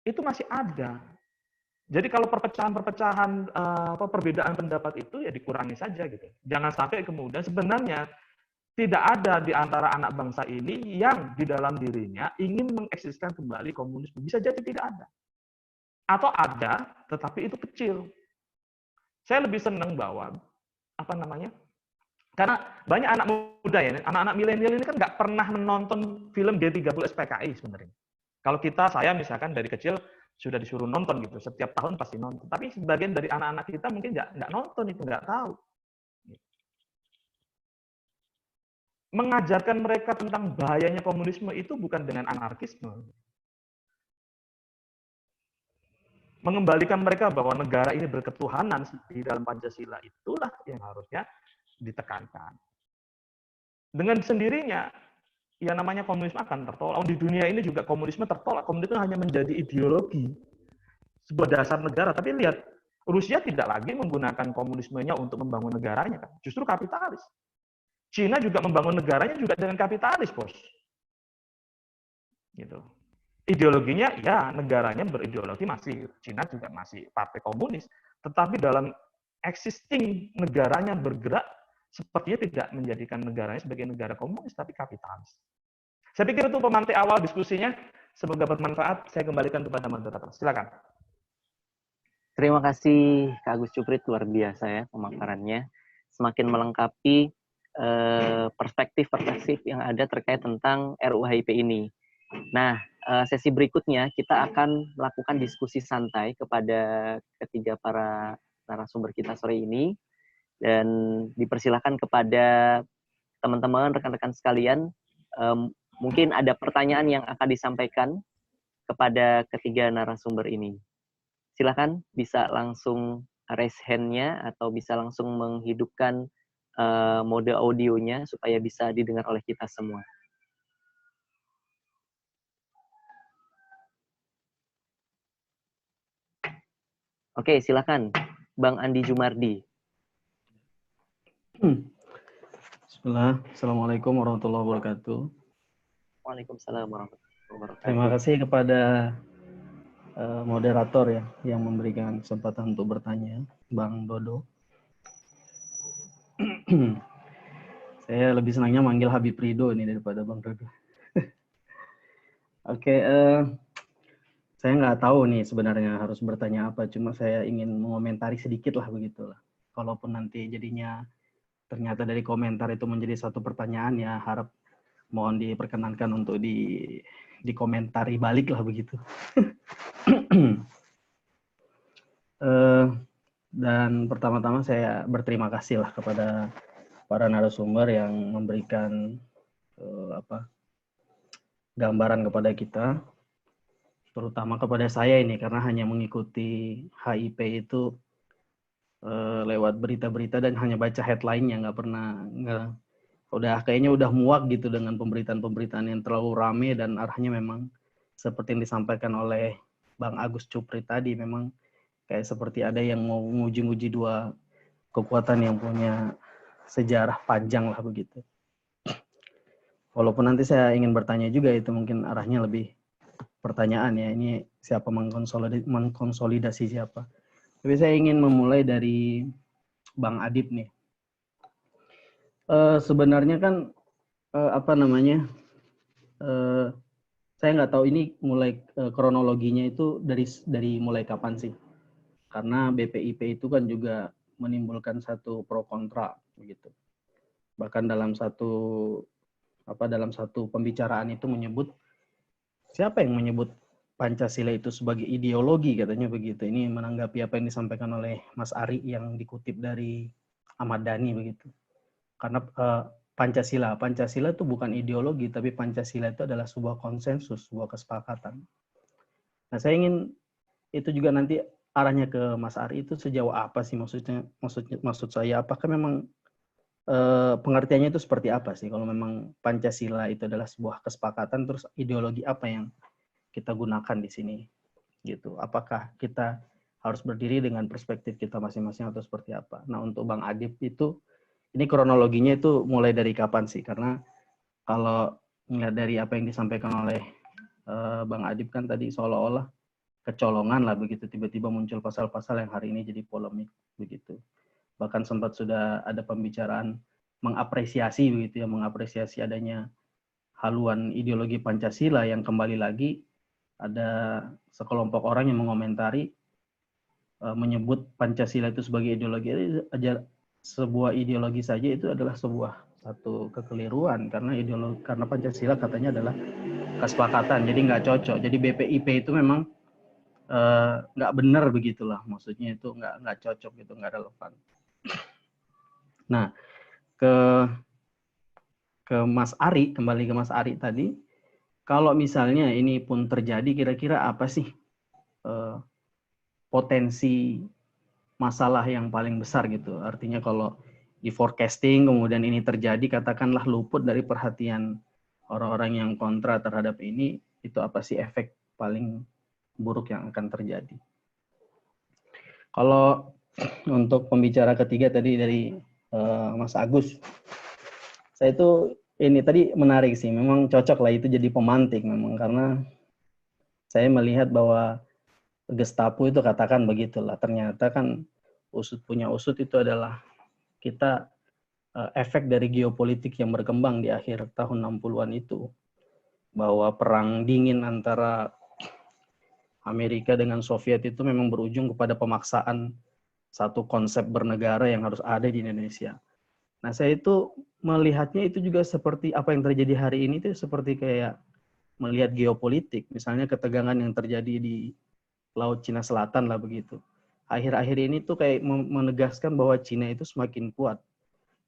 itu masih ada. Jadi kalau perpecahan-perpecahan, perbedaan pendapat itu ya dikurangi saja gitu. Jangan sampai kemudian sebenarnya tidak ada di antara anak bangsa ini yang di dalam dirinya ingin mengeksiskan kembali komunisme. Bisa jadi tidak ada. Atau ada, tetapi itu kecil. Saya lebih senang bahwa, karena banyak anak muda ya, anak-anak milenial ini kan nggak pernah menonton film G30 SPKI sebenarnya. Kalau saya misalkan dari kecil sudah disuruh nonton gitu, setiap tahun pasti nonton. Tapi sebagian dari anak-anak kita mungkin nggak nonton itu, nggak tahu. Mengajarkan mereka tentang bahayanya komunisme itu bukan dengan anarkisme. Mengembalikan mereka bahwa negara ini berketuhanan di dalam Pancasila, itulah yang harusnya ditekankan. Dengan sendirinya, ya namanya komunisme akan tertolak. Di dunia ini juga komunisme tertolak. Komunisme hanya menjadi ideologi, sebuah dasar negara. Tapi lihat, Rusia tidak lagi menggunakan komunismenya untuk membangun negaranya, kan? Justru kapitalis. Cina juga membangun negaranya juga dengan kapitalis, bos. Gitu. Ideologinya, ya negaranya berideologi masih, Cina juga masih partai komunis. Tetapi dalam existing negaranya bergerak, sepertinya tidak menjadikan negaranya sebagai negara komunis, tapi kapitalis. Saya pikir itu pemantik awal diskusinya. Semoga bermanfaat. Saya kembalikan kepada moderator. Silakan. Terima kasih Kak Agus Cuprit, luar biasa ya pemaparannya. Semakin melengkapi perspektif yang ada terkait tentang RUU HIP ini. Nah, sesi berikutnya kita akan melakukan diskusi santai kepada ketiga para narasumber kita sore ini, dan dipersilakan kepada teman-teman, rekan-rekan sekalian, mungkin ada pertanyaan yang akan disampaikan kepada ketiga narasumber ini. Silakan bisa langsung raise hand-nya atau bisa langsung menghidupkan mode audionya supaya bisa didengar oleh kita semua. Oke, silakan Bang Andi Jumardi. Bismillah. Assalamualaikum warahmatullahi wabarakatuh. Waalaikumsalam warahmatullahi wabarakatuh. Terima kasih kepada moderator ya yang memberikan kesempatan untuk bertanya, Bang Dodo. Saya lebih senangnya manggil Habib Rido ini daripada Bang Dodo. Oke, saya nggak tahu nih sebenarnya harus bertanya apa, cuma saya ingin mengomentari sedikit lah begitulah. Kalaupun nanti jadinya ternyata dari komentar itu menjadi satu pertanyaan, ya harap mohon diperkenankan untuk dikomentari balik lah begitu. Dan pertama-tama saya berterima kasih lah kepada para narasumber yang memberikan gambaran kepada kita, terutama kepada saya ini karena hanya mengikuti HIP itu lewat berita-berita dan hanya baca headline-nya, kayaknya udah muak gitu dengan pemberitaan-pemberitaan yang terlalu rame dan arahnya memang seperti yang disampaikan oleh Bang Agus Cupri tadi, memang kayak seperti ada yang mau nguji-nguji dua kekuatan yang punya sejarah panjang lah begitu. Walaupun nanti saya ingin bertanya juga, itu mungkin arahnya lebih pertanyaan ya, ini siapa mengkonsolidasi siapa. Tapi saya ingin memulai dari Bang Adib nih. Sebenarnya kan saya nggak tahu ini mulai kronologinya itu dari mulai kapan sih? Karena BPIP itu kan juga menimbulkan satu pro kontra begitu. Bahkan dalam satu pembicaraan itu menyebut, siapa yang menyebut Pancasila itu sebagai ideologi, katanya begitu. Ini menanggapi apa yang disampaikan oleh Mas Ari yang dikutip dari Ahmad Dhani begitu. Karena Pancasila itu bukan ideologi, tapi Pancasila itu adalah sebuah konsensus, sebuah kesepakatan. Nah, saya ingin itu juga nanti arahnya ke Mas Ari, itu sejauh apa sih maksud saya, apakah memang pengertiannya itu seperti apa sih kalau memang Pancasila itu adalah sebuah kesepakatan, terus ideologi apa yang kita gunakan di sini gitu? Apakah kita harus berdiri dengan perspektif kita masing-masing atau seperti apa? Nah, untuk Bang Adib itu ini kronologinya itu mulai dari kapan sih? Karena kalau melihat dari apa yang disampaikan oleh Bang Adib kan tadi seolah-olah kecolongan lah begitu, tiba-tiba muncul pasal-pasal yang hari ini jadi polemik begitu. Bahkan sempat sudah ada pembicaraan mengapresiasi begitu ya, mengapresiasi adanya haluan ideologi Pancasila yang kembali lagi ada sekelompok orang yang mengomentari menyebut Pancasila itu sebagai ideologi aja, sebuah ideologi saja itu adalah satu kekeliruan karena Pancasila katanya adalah kesepakatan, jadi nggak cocok. Jadi BPIP itu memang nggak benar begitulah, maksudnya itu nggak cocok gitu, nggak relevan. Nah, ke Mas Ari, kembali ke Mas Ari tadi, kalau misalnya ini pun terjadi, kira-kira apa sih potensi masalah yang paling besar gitu? Artinya kalau di forecasting kemudian ini terjadi, katakanlah luput dari perhatian orang-orang yang kontra terhadap ini, itu apa sih efek paling buruk yang akan terjadi? Kalau untuk pembicara ketiga tadi dari Mas Agus, saya itu ini tadi menarik sih, memang cocok lah itu jadi pemantik memang, karena saya melihat bahwa Gestapo itu katakan begitulah, ternyata kan punya usut itu adalah kita efek dari geopolitik yang berkembang di akhir tahun 60-an itu, bahwa perang dingin antara Amerika dengan Soviet itu memang berujung kepada pemaksaan satu konsep bernegara yang harus ada di Indonesia. Nah, saya itu melihatnya itu juga seperti apa yang terjadi hari ini, itu seperti kayak melihat geopolitik, misalnya ketegangan yang terjadi di Laut Cina Selatan lah begitu. Akhir-akhir ini tuh kayak menegaskan bahwa Cina itu semakin kuat.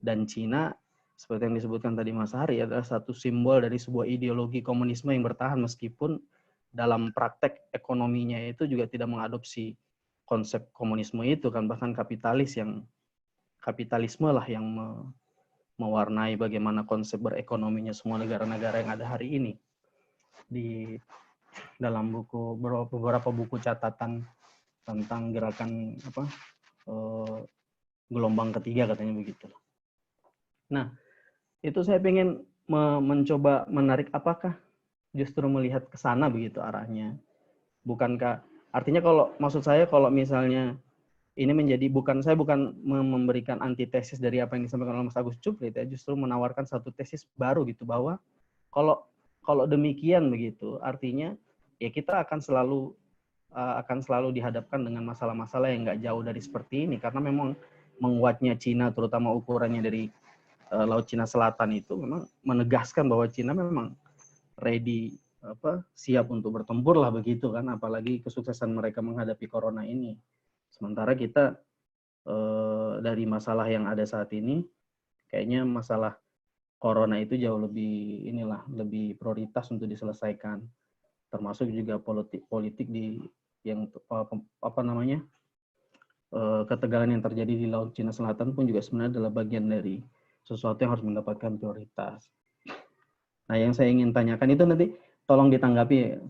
Dan Cina, seperti yang disebutkan tadi Mas Hari, adalah satu simbol dari sebuah ideologi komunisme yang bertahan meskipun dalam praktek ekonominya itu juga tidak mengadopsi konsep komunisme itu kan, bahkan kapitalisme lah yang mewarnai bagaimana konsep berekonominya semua negara-negara yang ada hari ini. Di dalam beberapa buku catatan tentang gerakan gelombang ketiga katanya begitu. Nah, itu saya ingin mencoba menarik, apakah justru melihat ke sana begitu arahnya? Bukankah artinya kalau maksud saya kalau misalnya ini menjadi saya bukan memberikan antitesis dari apa yang disampaikan oleh Mas Agus Cuprit ya, justru menawarkan satu tesis baru gitu, bahwa kalau demikian begitu, artinya ya kita akan selalu dihadapkan dengan masalah-masalah yang nggak jauh dari seperti ini, karena memang menguatnya Cina, terutama ukurannya dari Laut Cina Selatan itu memang menegaskan bahwa Cina memang ready, siap untuk bertempur lah begitu kan, apalagi kesuksesan mereka menghadapi corona ini. Sementara kita dari masalah yang ada saat ini, kayaknya masalah corona itu jauh lebih prioritas untuk diselesaikan, termasuk juga politik di yang ketegangan yang terjadi di Laut Cina Selatan pun juga sebenarnya adalah bagian dari sesuatu yang harus mendapatkan prioritas. Nah, yang saya ingin tanyakan itu nanti tolong ditanggapi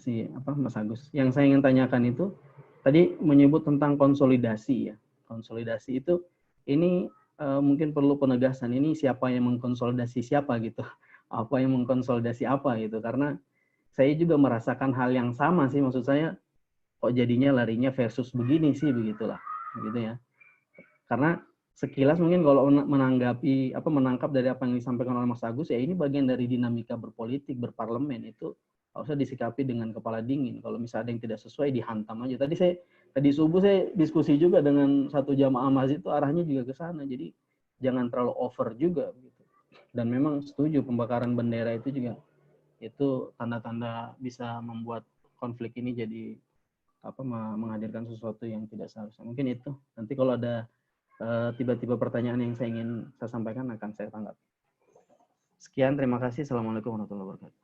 Mas Agus. Yang saya ingin tanyakan itu tadi menyebut tentang konsolidasi ya. Konsolidasi itu ini mungkin perlu penegasan, ini siapa yang mengkonsolidasi siapa gitu. Apa yang mengkonsolidasi apa gitu, karena saya juga merasakan hal yang sama sih, maksud saya kok jadinya larinya versus begini sih, begitulah gitu ya. Karena sekilas mungkin kalau menangkap dari apa yang disampaikan oleh Mas Agus, ya ini bagian dari dinamika berpolitik, berparlemen, itu harusnya disikapi dengan kepala dingin. Kalau misalnya ada yang tidak sesuai, dihantam aja. Tadi subuh saya diskusi juga dengan satu jamaah masjid, itu arahnya juga ke sana. Jadi jangan terlalu over juga gitu. Dan memang setuju pembakaran bendera itu juga itu tanda-tanda bisa membuat konflik ini jadi menghadirkan sesuatu yang tidak seharusnya. Mungkin itu. Nanti kalau ada tiba-tiba pertanyaan yang saya ingin saya sampaikan akan saya tanggapi. Sekian, terima kasih. Assalamualaikum warahmatullahi wabarakatuh.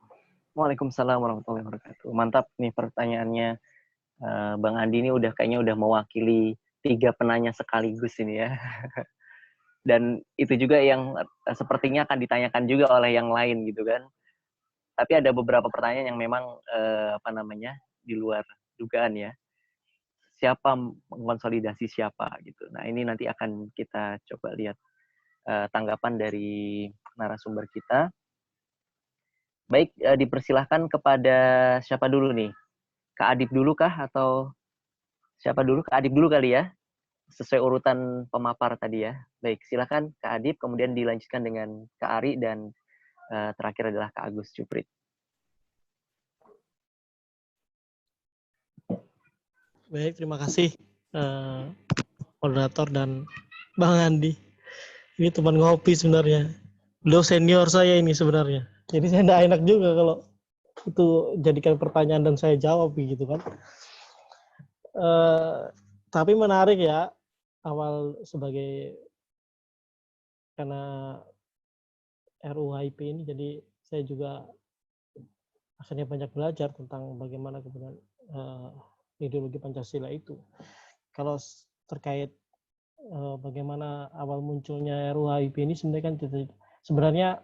Waalaikumsalam warahmatullahi wabarakatuh. Mantap nih pertanyaannya. Bang Andi ini kayaknya udah mewakili 3 penanya sekaligus ini ya. Dan itu juga yang sepertinya akan ditanyakan juga oleh yang lain gitu kan. Tapi ada beberapa pertanyaan yang memang di luar dugaan ya. Siapa mengkonsolidasi siapa gitu. Nah, ini nanti akan kita coba lihat tanggapan dari narasumber kita. Baik, dipersilahkan kepada siapa dulu nih? Kak Adib dulu kah atau siapa dulu? Kak Adib dulu kali ya. Sesuai urutan pemapar tadi ya. Baik, silakan Kak Adib, kemudian dilanjutkan dengan Kak Ari dan terakhir adalah Kak Agus Cuprit. Baik, terima kasih moderator dan Bang Andi. Ini teman ngopi sebenarnya. Beliau senior saya ini sebenarnya. Jadi saya tidak enak juga kalau itu jadikan pertanyaan dan saya jawab gitu kan. Tapi menarik ya, awal karena RUU HIP ini, jadi saya juga akhirnya banyak belajar tentang bagaimana kemudian ideologi Pancasila itu. Kalau terkait bagaimana awal munculnya RUU HIP ini, sebenarnya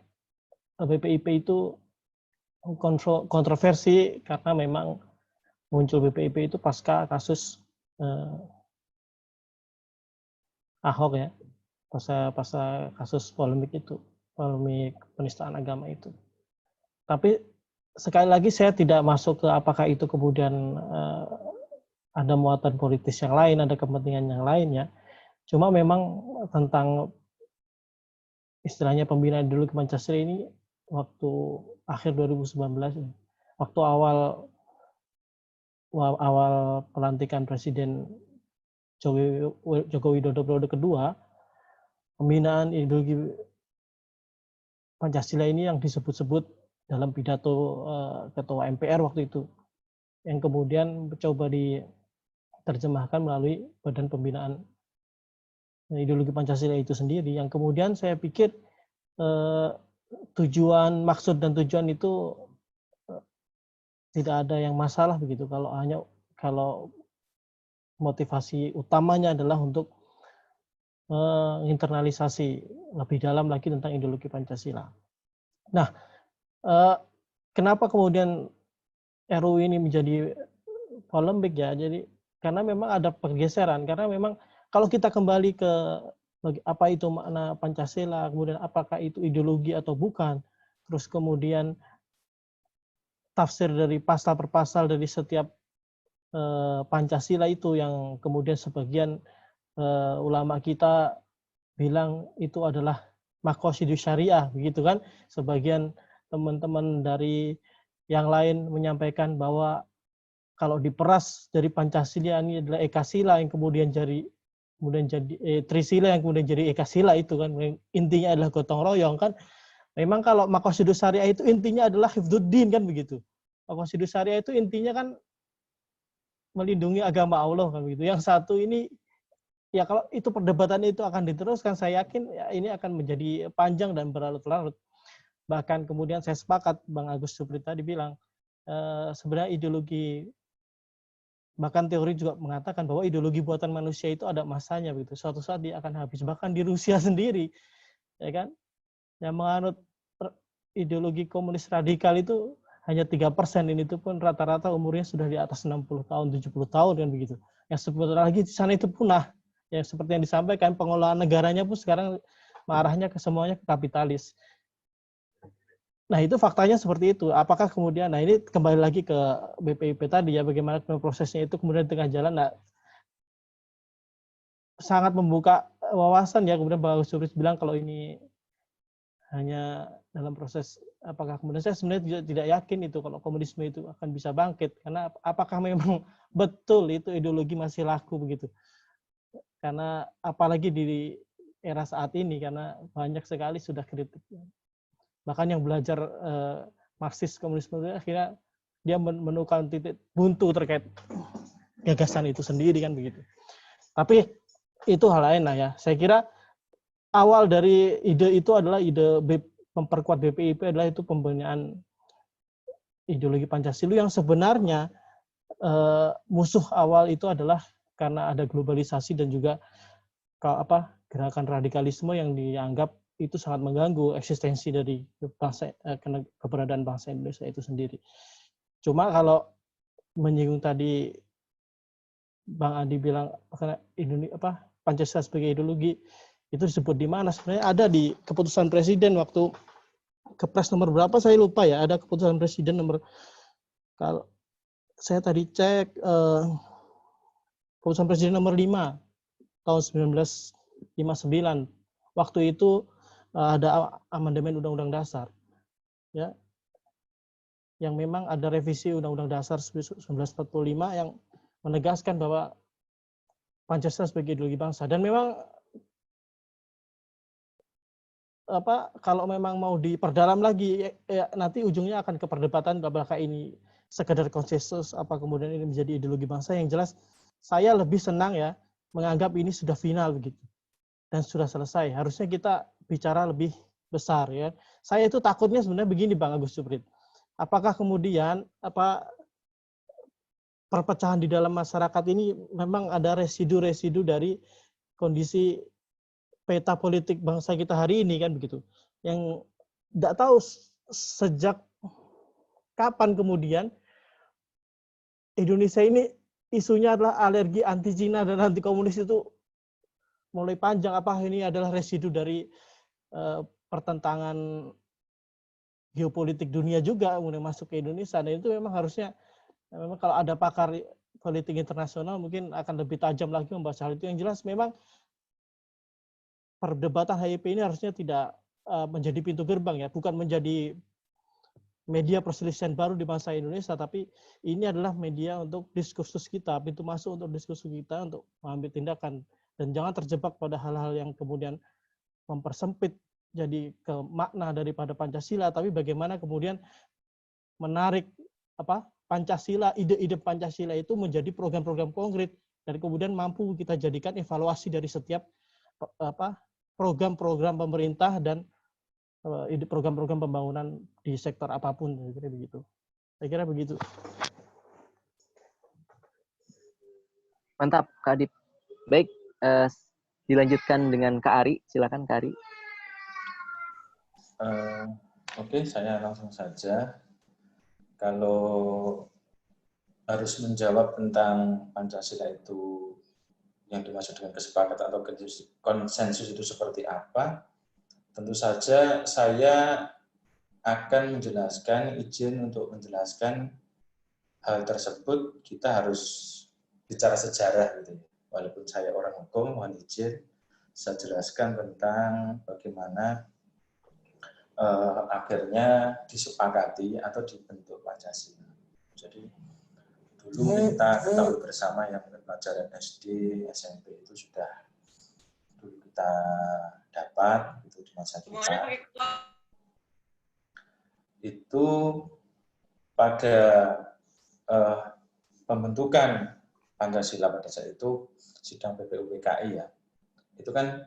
BPIP itu kontroversi karena memang muncul BPIP itu pasca kasus Ahok ya, pasca kasus polemik penistaan agama itu. Tapi sekali lagi saya tidak masuk ke apakah itu kemudian ada muatan politis yang lain, ada kepentingan yang lain ya. Cuma memang tentang istilahnya pembinaan ideologi Pancasila ini waktu akhir 2019, waktu awal pelantikan Presiden Joko Widodo periode kedua, pembinaan ideologi Pancasila ini yang disebut-sebut dalam pidato Ketua MPR waktu itu, yang kemudian coba diterjemahkan melalui Badan Pembinaan Ideologi Pancasila itu sendiri, yang kemudian saya pikir maksud dan tujuan itu tidak ada yang masalah begitu, kalau motivasi utamanya adalah untuk internalisasi lebih dalam lagi tentang ideologi Pancasila. Nah, kenapa kemudian RUU ini menjadi polemik ya? Jadi karena memang ada pergeseran, karena memang kalau kita kembali ke apa itu makna Pancasila, kemudian apakah itu ideologi atau bukan, terus kemudian tafsir dari pasal per pasal dari setiap Pancasila itu yang kemudian sebagian ulama kita bilang itu adalah maqasidus syariah, begitu kan? Sebagian teman-teman dari yang lain menyampaikan bahwa kalau diperas dari Pancasila ini adalah Ekasila yang kemudian jadi Trisila yang kemudian jadi Ekasila, itu kan intinya adalah gotong royong kan. Memang kalau maqasidus syariah itu intinya adalah hifdzuddin kan begitu. Maqasidus syariah itu intinya kan melindungi agama Allah kan begitu. Yang satu ini ya kalau itu perdebatan itu akan diteruskan, saya yakin ya, ini akan menjadi panjang dan berlarut-larut. Bahkan kemudian saya sepakat Bang Agus Suprit tadi bilang sebenarnya ideologi, bahkan teori juga mengatakan bahwa ideologi buatan manusia itu ada masanya begitu. Suatu saat dia akan habis. Bahkan di Rusia sendiri, ya kan, yang menganut ideologi komunis radikal itu hanya 3%, ini itu pun rata-rata umurnya sudah di atas 60 tahun, 70 tahun kan begitu. Yang sebentar lagi di sana itu punah. Ya seperti yang disampaikan, pengelolaan negaranya pun sekarang arahnya ke semuanya ke kapitalis. Nah itu faktanya seperti itu. Apakah kemudian, nah ini kembali lagi ke BPIP tadi ya, bagaimana prosesnya itu kemudian di tengah jalan, nah, sangat membuka wawasan ya. Kemudian Bang Agus Suprit bilang kalau ini hanya dalam proses, apakah kemudian saya sebenarnya tidak yakin itu kalau komunisme itu akan bisa bangkit, karena apakah memang betul itu ideologi masih laku begitu. Karena apalagi di era saat ini, karena banyak sekali sudah kritik. Bahkan yang belajar Marxis komunisme itu akhirnya dia menemukan titik buntu terkait gagasan itu sendiri kan begitu. Tapi itu hal lain lah ya. Saya kira awal dari ide itu adalah ide memperkuat BPIP adalah itu pembinaan ideologi Pancasila yang sebenarnya musuh awal itu adalah karena ada globalisasi dan juga gerakan radikalisme yang dianggap itu sangat mengganggu eksistensi dari bangsa, keberadaan bangsa Indonesia itu sendiri. Cuma kalau menyinggung tadi Bang Adi bilang Pancasila sebagai ideologi, itu disebut di mana? Sebenarnya ada di keputusan presiden waktu Kepres nomor berapa saya lupa ya, ada keputusan presiden nomor, kalau saya tadi cek keputusan presiden nomor 5 tahun 1959. Waktu itu ada amandemen Undang-Undang Dasar, ya, yang memang ada revisi Undang-Undang Dasar 1945 yang menegaskan bahwa Pancasila sebagai ideologi bangsa. Dan memang kalau memang mau diperdalam lagi, ya, nanti ujungnya akan ke perdebatan apakah ini sekedar konsensus, apa kemudian ini menjadi ideologi bangsa. Yang jelas saya lebih senang ya menganggap ini sudah final begitu dan sudah selesai. Harusnya kita bicara lebih besar ya. Saya itu takutnya sebenarnya begini Bang Agus Suprit. Apakah kemudian perpecahan di dalam masyarakat ini memang ada residu-residu dari kondisi peta politik bangsa kita hari ini kan begitu. Yang tidak tahu sejak kapan kemudian Indonesia ini isunya adalah alergi anti Cina dan anti komunis itu mulai panjang. Apa ini adalah residu dari pertentangan geopolitik dunia juga kemudian masuk ke Indonesia, dan itu memang harusnya memang kalau ada pakar politik internasional mungkin akan lebih tajam lagi membahas hal itu. Yang jelas memang perdebatan HIP ini harusnya tidak menjadi pintu gerbang ya, bukan menjadi media perselisihan baru di bangsa Indonesia, tapi ini adalah media untuk diskursus kita, pintu masuk untuk diskusi kita untuk mengambil tindakan, dan jangan terjebak pada hal-hal yang kemudian mempersempit jadi ke makna daripada Pancasila, tapi bagaimana kemudian menarik Pancasila, ide-ide Pancasila itu menjadi program-program konkret, dan kemudian mampu kita jadikan evaluasi dari setiap program-program pemerintah dan program-program pembangunan di sektor apapun. Saya kira begitu. Mantap, Kak Adip. Baik, dilanjutkan dengan Kak Ari. Silakan Kak Ari. Oke, saya langsung saja. Kalau harus menjawab tentang Pancasila itu yang dimaksud dengan kesepakatan atau konsensus itu seperti apa, tentu saja saya akan menjelaskan, izin untuk menjelaskan hal tersebut, kita harus bicara sejarah gitu ya. walaupun saya orang hukum, mohon izin saya jelaskan tentang bagaimana akhirnya disepakati atau dibentuk Pancasila. Jadi dulu kita ketahui bersama yang pelajaran SD, SMP itu sudah dulu kita dapat itu di masa kita. Itu pada pembentukan Pancasila pada saat itu sidang PPUPKI ya. Itu kan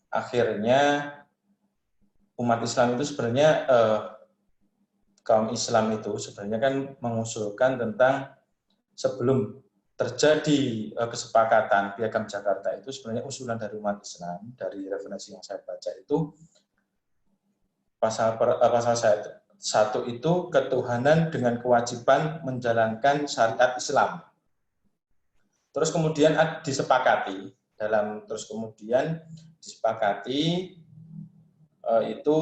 akhirnya umat Islam itu sebenarnya kaum Islam itu sebenarnya kan mengusulkan tentang sebelum terjadi kesepakatan Piagam Jakarta itu sebenarnya usulan dari umat Islam, dari referensi yang saya baca itu pasal 1 itu ketuhanan dengan kewajiban menjalankan syariat Islam. Terus kemudian disepakati itu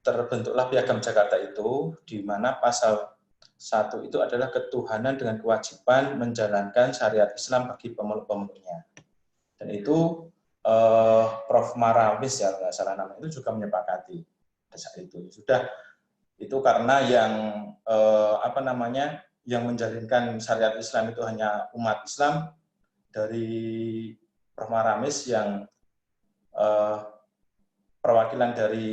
terbentuklah Piagam Jakarta itu, di mana pasal 1 itu adalah ketuhanan dengan kewajiban menjalankan syariat Islam bagi pemeluk-pemeluknya. Dan itu Prof. Maramis ya nggak salah nama itu juga menyepakati saat itu. Sudah itu karena yang yang menjalankan syariat Islam itu hanya umat Islam, dari Prof. Maramis yang perwakilan dari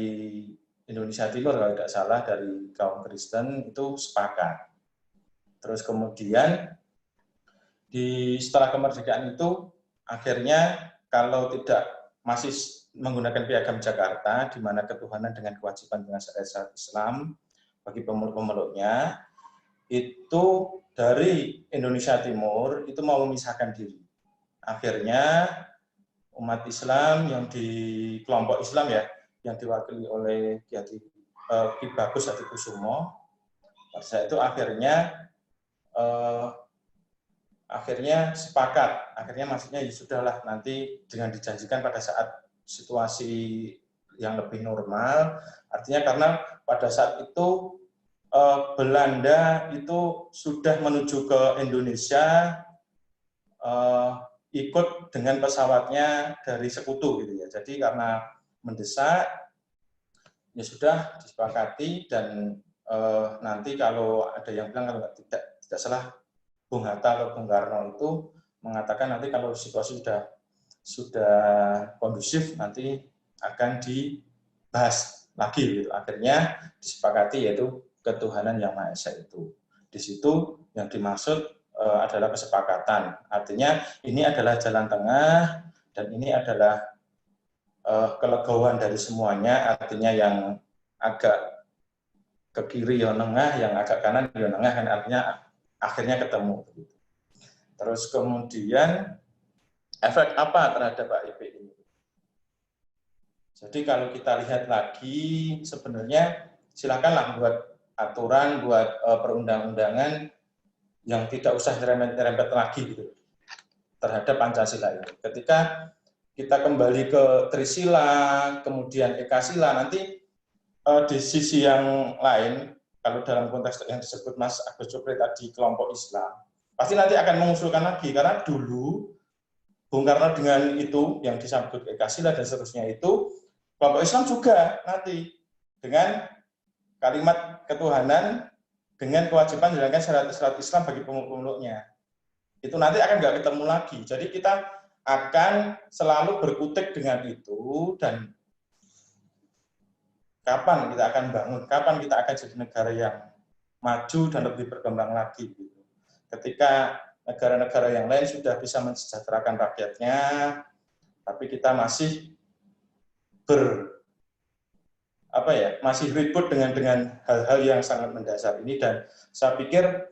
Indonesia Timur kalau tidak salah dari kaum Kristen itu sepakat. Terus kemudian setelah kemerdekaan itu akhirnya kalau tidak masih menggunakan Piagam Jakarta di mana ketuhanan dengan kewajiban dengan syariat Islam bagi pemeluk-pemeluknya, itu dari Indonesia Timur itu mau memisahkan diri. Akhirnya umat Islam yang di kelompok Islam ya, yang diwakili oleh Ki Bagus Hadikusumo, pada saat itu akhirnya sepakat, akhirnya maksudnya ya sudahlah nanti dengan dijanjikan pada saat situasi yang lebih normal, artinya karena pada saat itu Belanda itu sudah menuju ke Indonesia ikut dengan pesawatnya dari Sekutu gitu ya. Jadi karena mendesak ya sudah disepakati dan nanti kalau ada yang bilang kalau tidak salah Bung Hatta atau Bung Karno itu mengatakan nanti kalau situasi sudah kondusif nanti akan dibahas lagi gitu. Akhirnya disepakati yaitu ketuhanan yang Maha Esa itu. Di situ yang dimaksud adalah kesepakatan. Artinya ini adalah jalan tengah dan ini adalah kelegoan dari semuanya. Artinya yang agak ke kiri ya nengah, yang agak kanan ya nengah, kan artinya akhirnya ketemu. Terus kemudian efek apa terhadap HIP ini? Jadi kalau kita lihat lagi sebenarnya silakanlah buat aturan, buat perundang-undangan yang tidak usah nyerempet lagi gitu terhadap Pancasila ini. Ketika kita kembali ke Trisila, kemudian Ekasila, nanti di sisi yang lain, kalau dalam konteks yang disebut Mas Agus Cukri tadi kelompok Islam, pasti nanti akan mengusulkan lagi, karena dulu Bung Karno dengan itu yang disebut Ekasila dan seterusnya itu, kelompok Islam juga nanti dengan kalimat ketuhanan dengan kewajiban menjalankan syariat Islam bagi pemeluk-pemeluknya. Itu nanti akan nggak ketemu lagi. Jadi kita akan selalu berkutik dengan itu, dan kapan kita akan bangun, kapan kita akan jadi negara yang maju dan lebih berkembang lagi. Ketika negara-negara yang lain sudah bisa mensejahterakan rakyatnya, tapi kita masih masih ribut dengan hal-hal yang sangat mendasar ini, dan saya pikir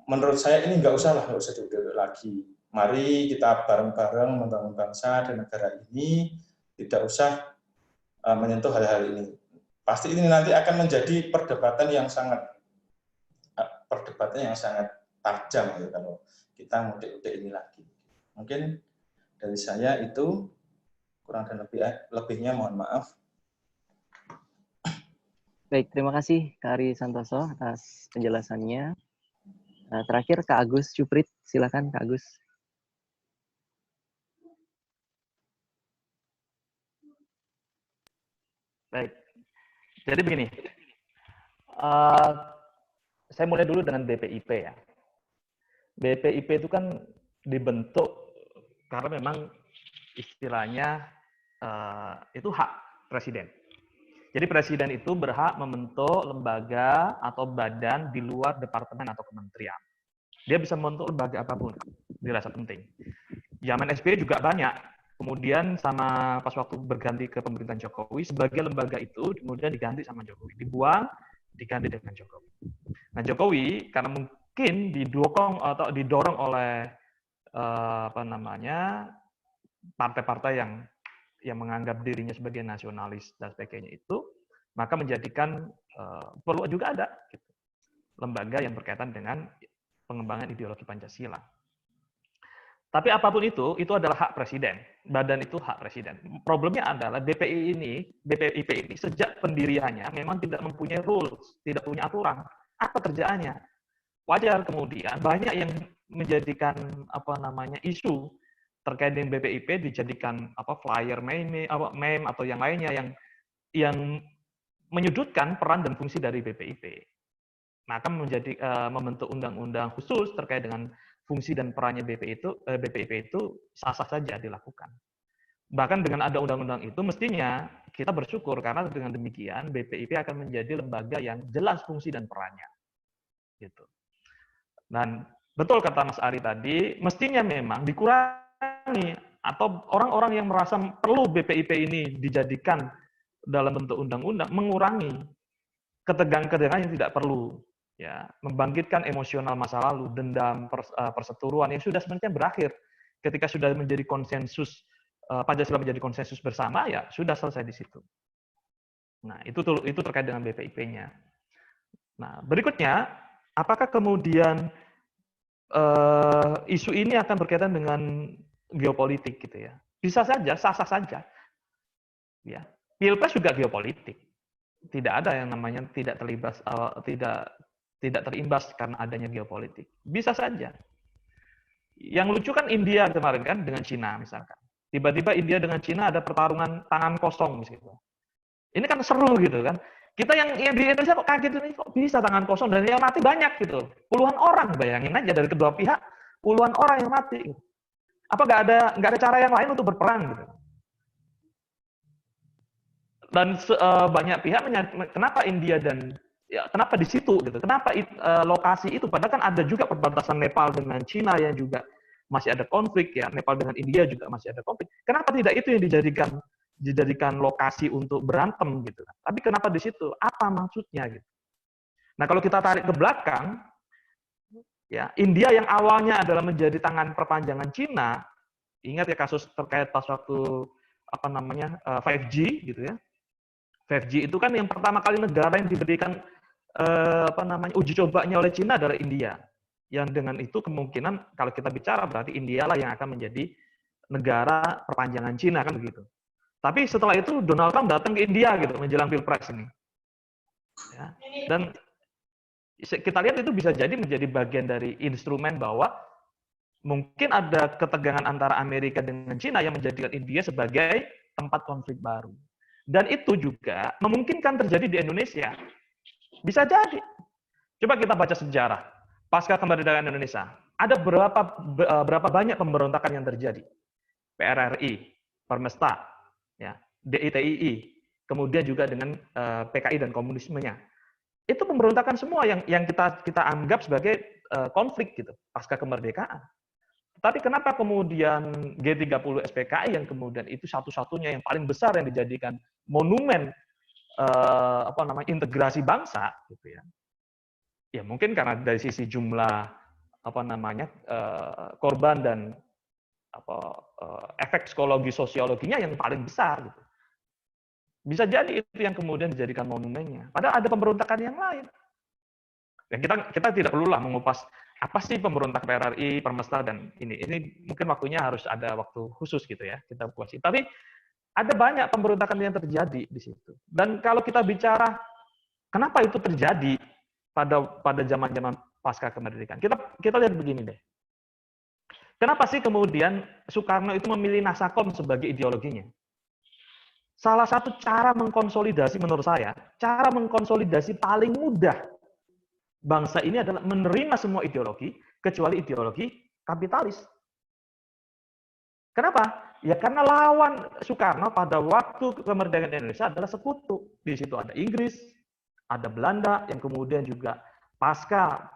menurut saya ini nggak usah diulik lagi. Mari kita bareng-bareng membangun bangsa dan negara ini, tidak usah menyentuh hal-hal ini. Pasti ini nanti akan menjadi perdebatan yang sangat tajam ya, kalau kita ngudik-ngudik ini lagi. Mungkin dari saya itu, kurang dan lebihnya mohon maaf. Baik, terima kasih Kak Ari Santoso atas penjelasannya. Terakhir Kak Agus Cuprit, silakan Kak Agus. Baik. Jadi begini, eh, saya mulai dulu dengan BPIP ya. BPIP itu kan dibentuk karena memang istilahnya itu hak presiden. Jadi presiden itu berhak membentuk lembaga atau badan di luar departemen atau kementerian. Dia bisa membentuk lembaga apapun, dirasa penting. Zaman SBY juga banyak. Kemudian sama pas waktu berganti ke pemerintahan Jokowi, sebagai lembaga itu kemudian diganti sama Jokowi. Dibuang, diganti dengan Jokowi. Nah Jokowi karena mungkin didorong atau didorong oleh partai-partai yang menganggap dirinya sebagai nasionalis dan sebagainya itu, maka menjadikan perlu juga ada gitu, lembaga yang berkaitan dengan pengembangan ideologi Pancasila. Tapi apapun itu adalah hak presiden. Badan itu hak presiden. Problemnya adalah BPIP ini sejak pendiriannya memang tidak mempunyai rules, tidak punya aturan. Apa kerjaannya? Wajar kemudian banyak yang menjadikan isu terkait dengan BPIP dijadikan flyer meme atau yang lainnya yang menyudutkan peran dan fungsi dari BPIP. Maka membentuk undang-undang khusus terkait dengan fungsi dan perannya BPIP itu sah-sah saja dilakukan. Bahkan dengan ada undang-undang itu mestinya kita bersyukur karena dengan demikian BPIP akan menjadi lembaga yang jelas fungsi dan perannya. Gitu. Dan betul kata Mas Ari tadi, mestinya memang dikurangi atau orang-orang yang merasa perlu BPIP ini dijadikan dalam bentuk undang-undang mengurangi ketegangan-ketegangan yang tidak perlu, ya, membangkitkan emosional masa lalu, dendam, perseteruan yang sudah sebenarnya berakhir ketika sudah menjadi konsensus Pancasila menjadi konsensus bersama, ya sudah selesai di situ. Nah, itu terkait dengan BPIP-nya. Nah, berikutnya, apakah kemudian isu ini akan berkaitan dengan geopolitik gitu ya? Bisa saja, sah-sah saja. Ya, Pilpres juga geopolitik. Tidak ada yang namanya tidak terimbas karena adanya geopolitik. Bisa saja. Yang lucu kan India kemarin kan dengan Cina misalkan. Tiba-tiba India dengan Cina ada pertarungan tangan kosong misalnya. Ini kan seru gitu kan. Kita yang di Indonesia kok kaget ini, kok bisa tangan kosong dan yang mati banyak gitu. Puluhan orang, bayangin aja dari kedua pihak, puluhan orang yang mati. Gitu. Apa nggak ada cara yang lain untuk berperang gitu? Dan banyak pihak kenapa India dan ya kenapa di situ gitu? Kenapa lokasi itu? Padahal kan ada juga perbatasan Nepal dengan Cina yang juga masih ada konflik ya. Nepal dengan India juga masih ada konflik. Kenapa tidak itu yang dijadikan lokasi untuk berantem gitu? Tapi kenapa di situ? Apa maksudnya gitu? Nah kalau kita tarik ke belakang, ya India yang awalnya adalah menjadi tangan perpanjangan Cina, ingat ya kasus terkait pas waktu 5G gitu ya. 5G itu kan yang pertama kali negara yang diberikan uji cobanya oleh Cina adalah India. Yang dengan itu kemungkinan kalau kita bicara berarti India lah yang akan menjadi negara perpanjangan Cina kan begitu. Tapi setelah itu Donald Trump datang ke India gitu menjelang Pilpres ini. Ya. Dan kita lihat itu bisa jadi menjadi bagian dari instrumen bahwa mungkin ada ketegangan antara Amerika dengan Cina yang menjadikan India sebagai tempat konflik baru. Dan itu juga memungkinkan terjadi di Indonesia. Bisa jadi. Coba kita baca sejarah. Pasca kemerdekaan Indonesia. Ada berapa banyak pemberontakan yang terjadi. PRRI, Permesta, ya, DITII, kemudian juga dengan PKI dan komunismenya. Itu pemberontakan semua yang kita anggap sebagai konflik gitu, pasca kemerdekaan. Tapi kenapa kemudian G30 SPKI yang kemudian itu satu-satunya yang paling besar yang dijadikan monumen integrasi bangsa gitu ya. Ya mungkin karena dari sisi jumlah korban dan efek psikologi sosiologinya yang paling besar gitu. Bisa jadi itu yang kemudian dijadikan monumennya. Padahal ada pemberontakan yang lain. Ya, kita tidak perlulah mengupas apa sih pemberontak PRRI, Permesta dan ini. Ini mungkin waktunya harus ada waktu khusus gitu ya kita kuasin. Tapi ada banyak pemberontakan yang terjadi di situ. Dan kalau kita bicara kenapa itu terjadi pada zaman-zaman pasca kemerdekaan, kita lihat begini deh. Kenapa sih kemudian Soekarno itu memilih Nasakom sebagai ideologinya? salah satu cara mengkonsolidasi menurut saya, cara mengkonsolidasi paling mudah bangsa ini adalah menerima semua ideologi, kecuali ideologi kapitalis. Kenapa? Ya karena lawan Soekarno pada waktu kemerdekaan Indonesia adalah sekutu. Di situ ada Inggris, ada Belanda, yang kemudian juga pasca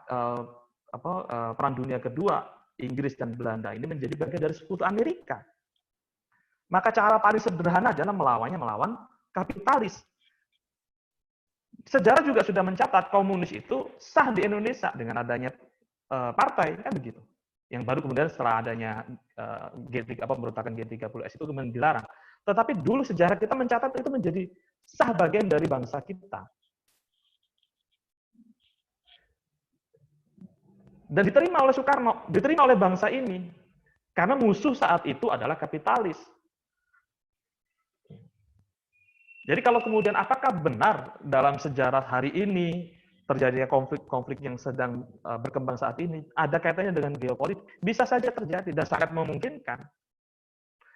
Perang Dunia Kedua, Inggris dan Belanda ini menjadi bagian dari sekutu Amerika. Maka cara paling sederhana adalah melawan kapitalis. Sejarah juga sudah mencatat komunis itu sah di Indonesia dengan adanya partai, kan begitu. Yang baru kemudian setelah adanya pemberontakan G30S itu kemudian dilarang. Tetapi dulu sejarah kita mencatat itu menjadi sah bagian dari bangsa kita. Dan diterima oleh Soekarno, diterima oleh bangsa ini. Karena musuh saat itu adalah kapitalis. Jadi kalau kemudian apakah benar dalam sejarah hari ini terjadinya konflik-konflik yang sedang berkembang saat ini ada kaitannya dengan geopolitik? Bisa saja terjadi dan sangat memungkinkan.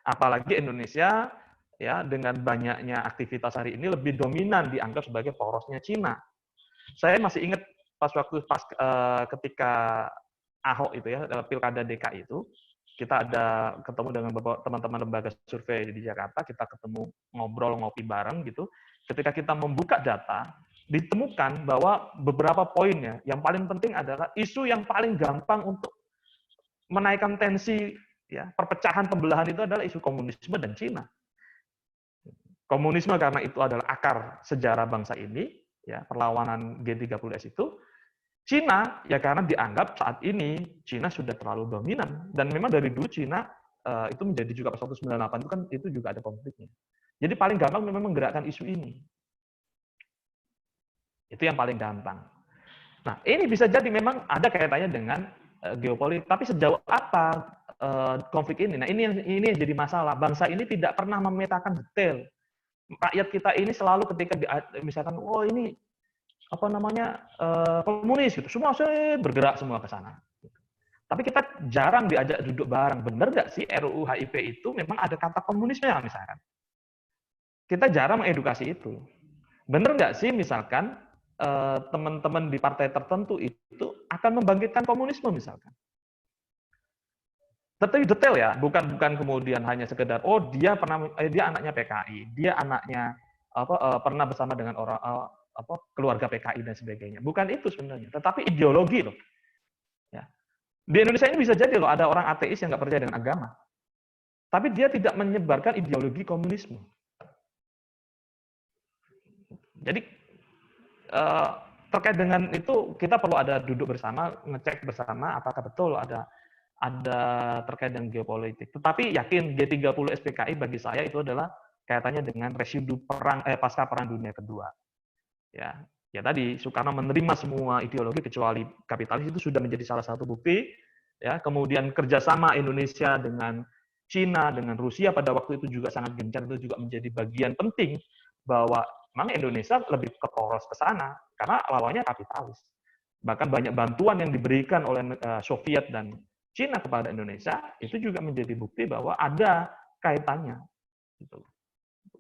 Apalagi Indonesia ya dengan banyaknya aktivitas hari ini lebih dominan dianggap sebagai porosnya Cina. Saya masih ingat ketika Ahok itu ya Pilkada DKI itu kita ada ketemu dengan beberapa teman-teman lembaga survei di Jakarta, kita ketemu ngobrol ngopi bareng gitu. Ketika kita membuka data, ditemukan bahwa beberapa poinnya yang paling penting adalah isu yang paling gampang untuk menaikkan tensi ya, perpecahan pembelahan itu adalah isu komunisme dan Cina. Komunisme karena itu adalah akar sejarah bangsa ini, ya, perlawanan G30S itu. Cina, ya karena dianggap saat ini Cina sudah terlalu dominan. Dan memang dari dulu Cina itu menjadi juga pas 1998 itu kan itu juga ada konfliknya. Jadi paling gampang memang menggerakkan isu ini. Itu yang paling gampang. Nah, ini bisa jadi memang ada kaitannya dengan geopolitik. Tapi sejauh apa konflik ini? Nah, ini yang jadi masalah. Bangsa ini tidak pernah memetakan detail. Rakyat kita ini selalu ketika misalkan, oh ini apa namanya komunis gitu, semua bergerak semua ke sana. Tapi kita jarang diajak duduk bareng. Bener nggak sih RUU HIP itu memang ada kata komunisme misalkan? Kita jarang mengedukasi itu. Bener nggak sih misalkan teman-teman di partai tertentu itu akan membangkitkan komunisme misalkan? Tetapi detail ya, bukan kemudian hanya sekedar oh dia anaknya PKI, dia anaknya pernah bersama dengan orang keluarga PKI dan sebagainya. Bukan itu sebenarnya, tetapi ideologi loh. Ya. Di Indonesia ini bisa jadi loh ada orang ateis yang nggak percaya dengan agama, tapi dia tidak menyebarkan ideologi komunisme. Jadi terkait dengan itu kita perlu ada duduk bersama, ngecek bersama apakah betul ada terkait dengan geopolitik. Tetapi yakin G30 SPKI bagi saya itu adalah kaitannya dengan residu pasca Perang Dunia Kedua. Ya tadi Soekarno menerima semua ideologi kecuali kapitalis itu sudah menjadi salah satu bukti. Ya, kemudian kerjasama Indonesia dengan Cina, dengan Rusia pada waktu itu juga sangat gencar, itu juga menjadi bagian penting bahwa memang Indonesia lebih ke poros ke sana karena lawannya kapitalis. Bahkan banyak bantuan yang diberikan oleh Soviet dan Cina kepada Indonesia itu juga menjadi bukti bahwa ada kaitannya. Gitu.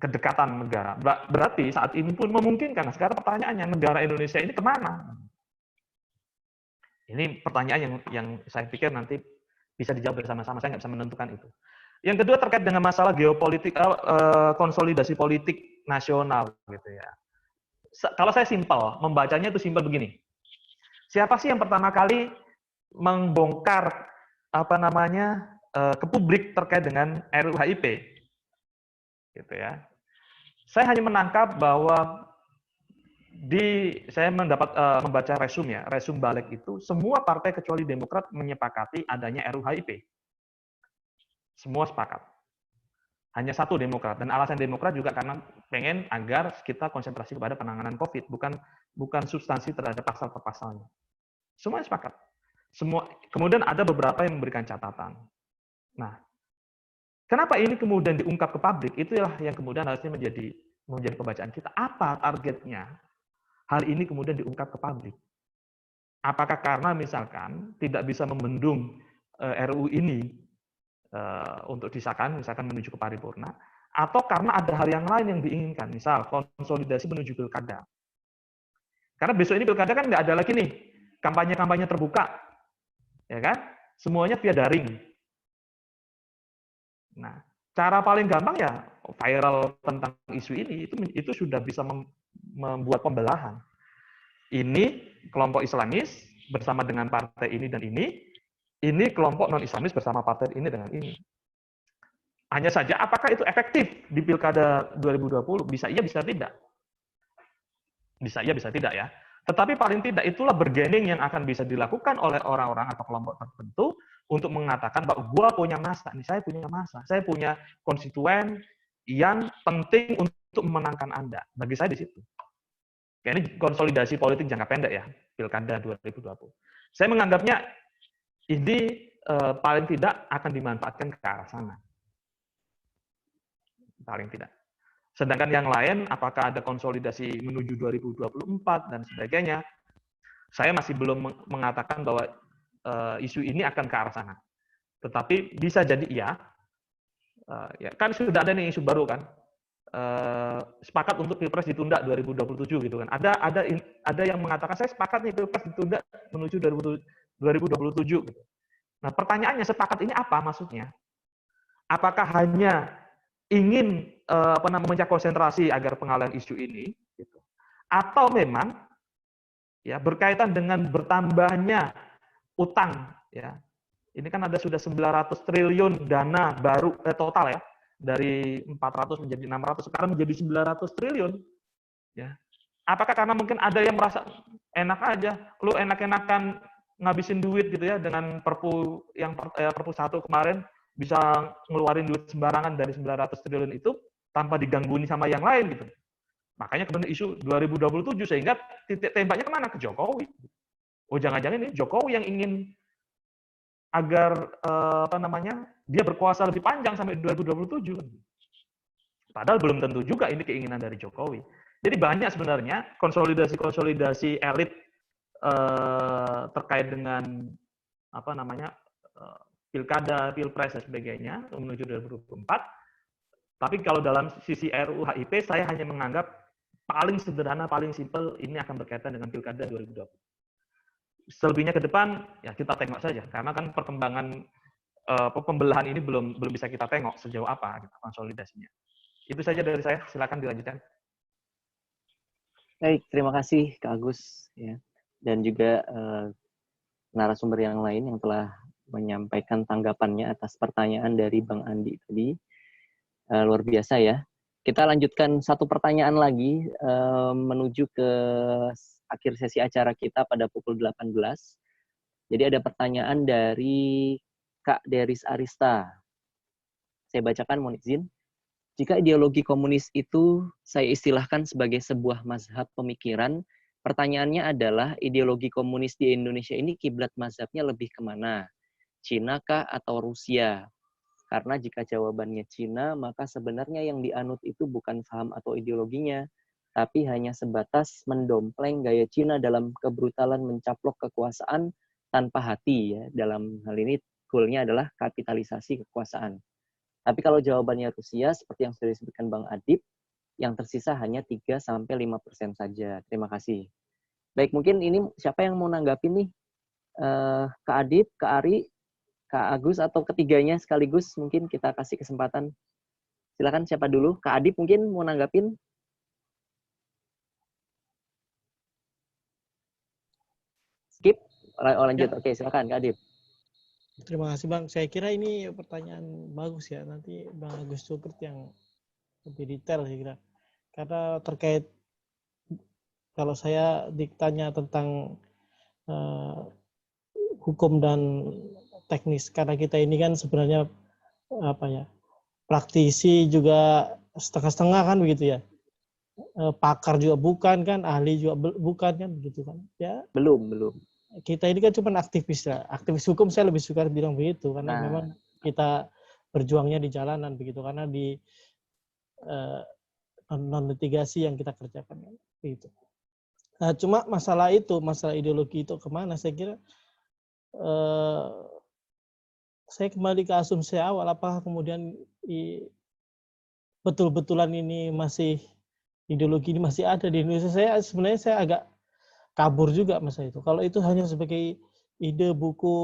Kedekatan negara. Berarti saat ini pun memungkinkan. Nah, sekarang pertanyaannya, negara Indonesia ini kemana? Ini pertanyaan yang saya pikir nanti bisa dijawab bersama-sama. Saya nggak bisa menentukan itu. Yang kedua terkait dengan masalah geopolitik, konsolidasi politik nasional, gitu ya. Kalau saya simpel, membacanya itu simpel begini. Siapa sih yang pertama kali membongkar ke publik terkait dengan RUU HIP? Gitu ya. Saya hanya menangkap bahwa saya membaca resum balik itu semua partai kecuali Demokrat menyepakati adanya RUU HIP. Semua sepakat. Hanya satu Demokrat dan alasan Demokrat juga karena pengen agar kita konsentrasi kepada penanganan COVID, bukan substansi terhadap pasal per pasalnya. Semua sepakat. Kemudian ada beberapa yang memberikan catatan. Nah, kenapa ini kemudian diungkap ke publik? Itulah yang kemudian harusnya menjadi pembacaan kita. Apa targetnya? Hal ini kemudian diungkap ke publik. Apakah karena misalkan tidak bisa membendung RUU ini untuk disahkan, misalkan menuju ke paripurna, atau karena ada hal yang lain yang diinginkan, misal konsolidasi menuju pilkada. Karena besok ini pilkada kan nggak ada lagi nih kampanye-kampanye terbuka, ya kan? Semuanya via daring. Nah, cara paling gampang ya viral tentang isu ini itu sudah bisa membuat pembelahan. Ini kelompok Islamis bersama dengan partai ini dan ini kelompok non-Islamis bersama partai ini dengan ini. Hanya saja apakah itu efektif di Pilkada 2020? Bisa iya, bisa tidak. Bisa iya, bisa tidak ya. Tetapi paling tidak itulah bargaining yang akan bisa dilakukan oleh orang-orang atau kelompok tertentu untuk mengatakan bahwa gua punya massa, nih saya punya massa, saya punya konstituen yang penting untuk memenangkan Anda. Bagi saya di situ. Ini konsolidasi politik jangka pendek ya, Pilkada 2020. Saya menganggapnya ini paling tidak akan dimanfaatkan ke arah sana. Paling tidak. Sedangkan yang lain, apakah ada konsolidasi menuju 2024 dan sebagainya, saya masih belum mengatakan bahwa isu ini akan ke arah sana. Tetapi bisa jadi iya. Ya, kan sudah ada nih isu baru kan, sepakat untuk Pilpres ditunda 2027 gitu kan. Ada yang mengatakan saya sepakat nih Pilpres ditunda menuju 2027 gitu. Nah, pertanyaannya sepakat ini apa maksudnya? Apakah hanya ingin memecah konsentrasi agar pengalihan isu ini gitu. Atau memang ya berkaitan dengan bertambahnya utang ya. Ini kan ada sudah 900 triliun dana baru total ya, dari 400 menjadi 600, sekarang menjadi 900 triliun ya. Apakah karena mungkin ada yang merasa enak aja, lu enak-enakan ngabisin duit gitu ya dengan Perpu yang Perpu 1 kemarin bisa ngeluarin duit sembarangan dari 900 triliun itu tanpa digangguin sama yang lain gitu. Makanya kemudian isu 2027 sehingga titik tembaknya kemana? Ke Jokowi. Oh jangan-jangan ini Jokowi yang ingin agar dia berkuasa lebih panjang sampai 2027. Padahal belum tentu juga ini keinginan dari Jokowi. Jadi banyak sebenarnya konsolidasi elit terkait dengan pilkada, pilpres dan sebagainya menuju 2024. Tapi kalau dalam sisi RUU HIP saya hanya menganggap paling sederhana, paling simpel ini akan berkaitan dengan pilkada 2020. Selebihnya ke depan ya kita tengok saja karena kan perkembangan pembelahan ini belum bisa kita tengok sejauh apa gitu, konsolidasinya. Itu saja dari saya, silakan dilanjutkan. Baik, terima kasih Kak Agus ya. Dan juga narasumber yang lain yang telah menyampaikan tanggapannya atas pertanyaan dari Bang Andi tadi. Luar biasa ya. Kita lanjutkan satu pertanyaan lagi menuju ke akhir sesi acara kita pada pukul 18. Jadi ada pertanyaan dari Kak Deris Arista. Saya bacakan, mohon izin. Jika ideologi komunis itu saya istilahkan sebagai sebuah mazhab pemikiran, pertanyaannya adalah ideologi komunis di Indonesia ini kiblat mazhabnya lebih kemana? Cina kah atau Rusia? Karena jika jawabannya Cina, maka sebenarnya yang dianut itu bukan paham atau ideologinya, tapi hanya sebatas mendompleng gaya Cina dalam kebrutalan mencaplok kekuasaan tanpa hati. Ya. Dalam hal ini, goalnya adalah kapitalisasi kekuasaan. Tapi kalau jawabannya Rusia, seperti yang sudah disebutkan Bang Adib, yang tersisa hanya 3-5% saja. Terima kasih. Baik, mungkin ini siapa yang mau nanggapin nih? Kak Adib, Kak Ari, Kak Agus, atau ketiganya sekaligus mungkin kita kasih kesempatan. Silakan siapa dulu? Kak Adib mungkin mau nanggapin? Skip? Lanjut. Ya. Oke, silakan Kak Adib. Terima kasih Bang. Saya kira ini pertanyaan bagus ya. Nanti Bang Agus Cukert yang lebih detail saya kira. Karena terkait kalau saya ditanya tentang hukum dan teknis, karena kita ini kan sebenarnya praktisi juga setengah-setengah kan begitu ya. Pakar juga bukan kan, ahli juga bukan kan begitu kan. Ya. Belum. Kita ini kan cuma aktivis ya. Aktivis hukum saya lebih suka bilang begitu karena memang kita berjuangnya di jalanan begitu karena di non litigasi yang kita kerjakan begitu. Nah, cuma masalah ideologi itu kemana? Saya kira saya kembali ke asumsi awal, apakah kemudian betul-betulan ini masih ideologi ini masih ada di Indonesia, saya agak kabur juga masa itu. Kalau itu hanya sebagai ide buku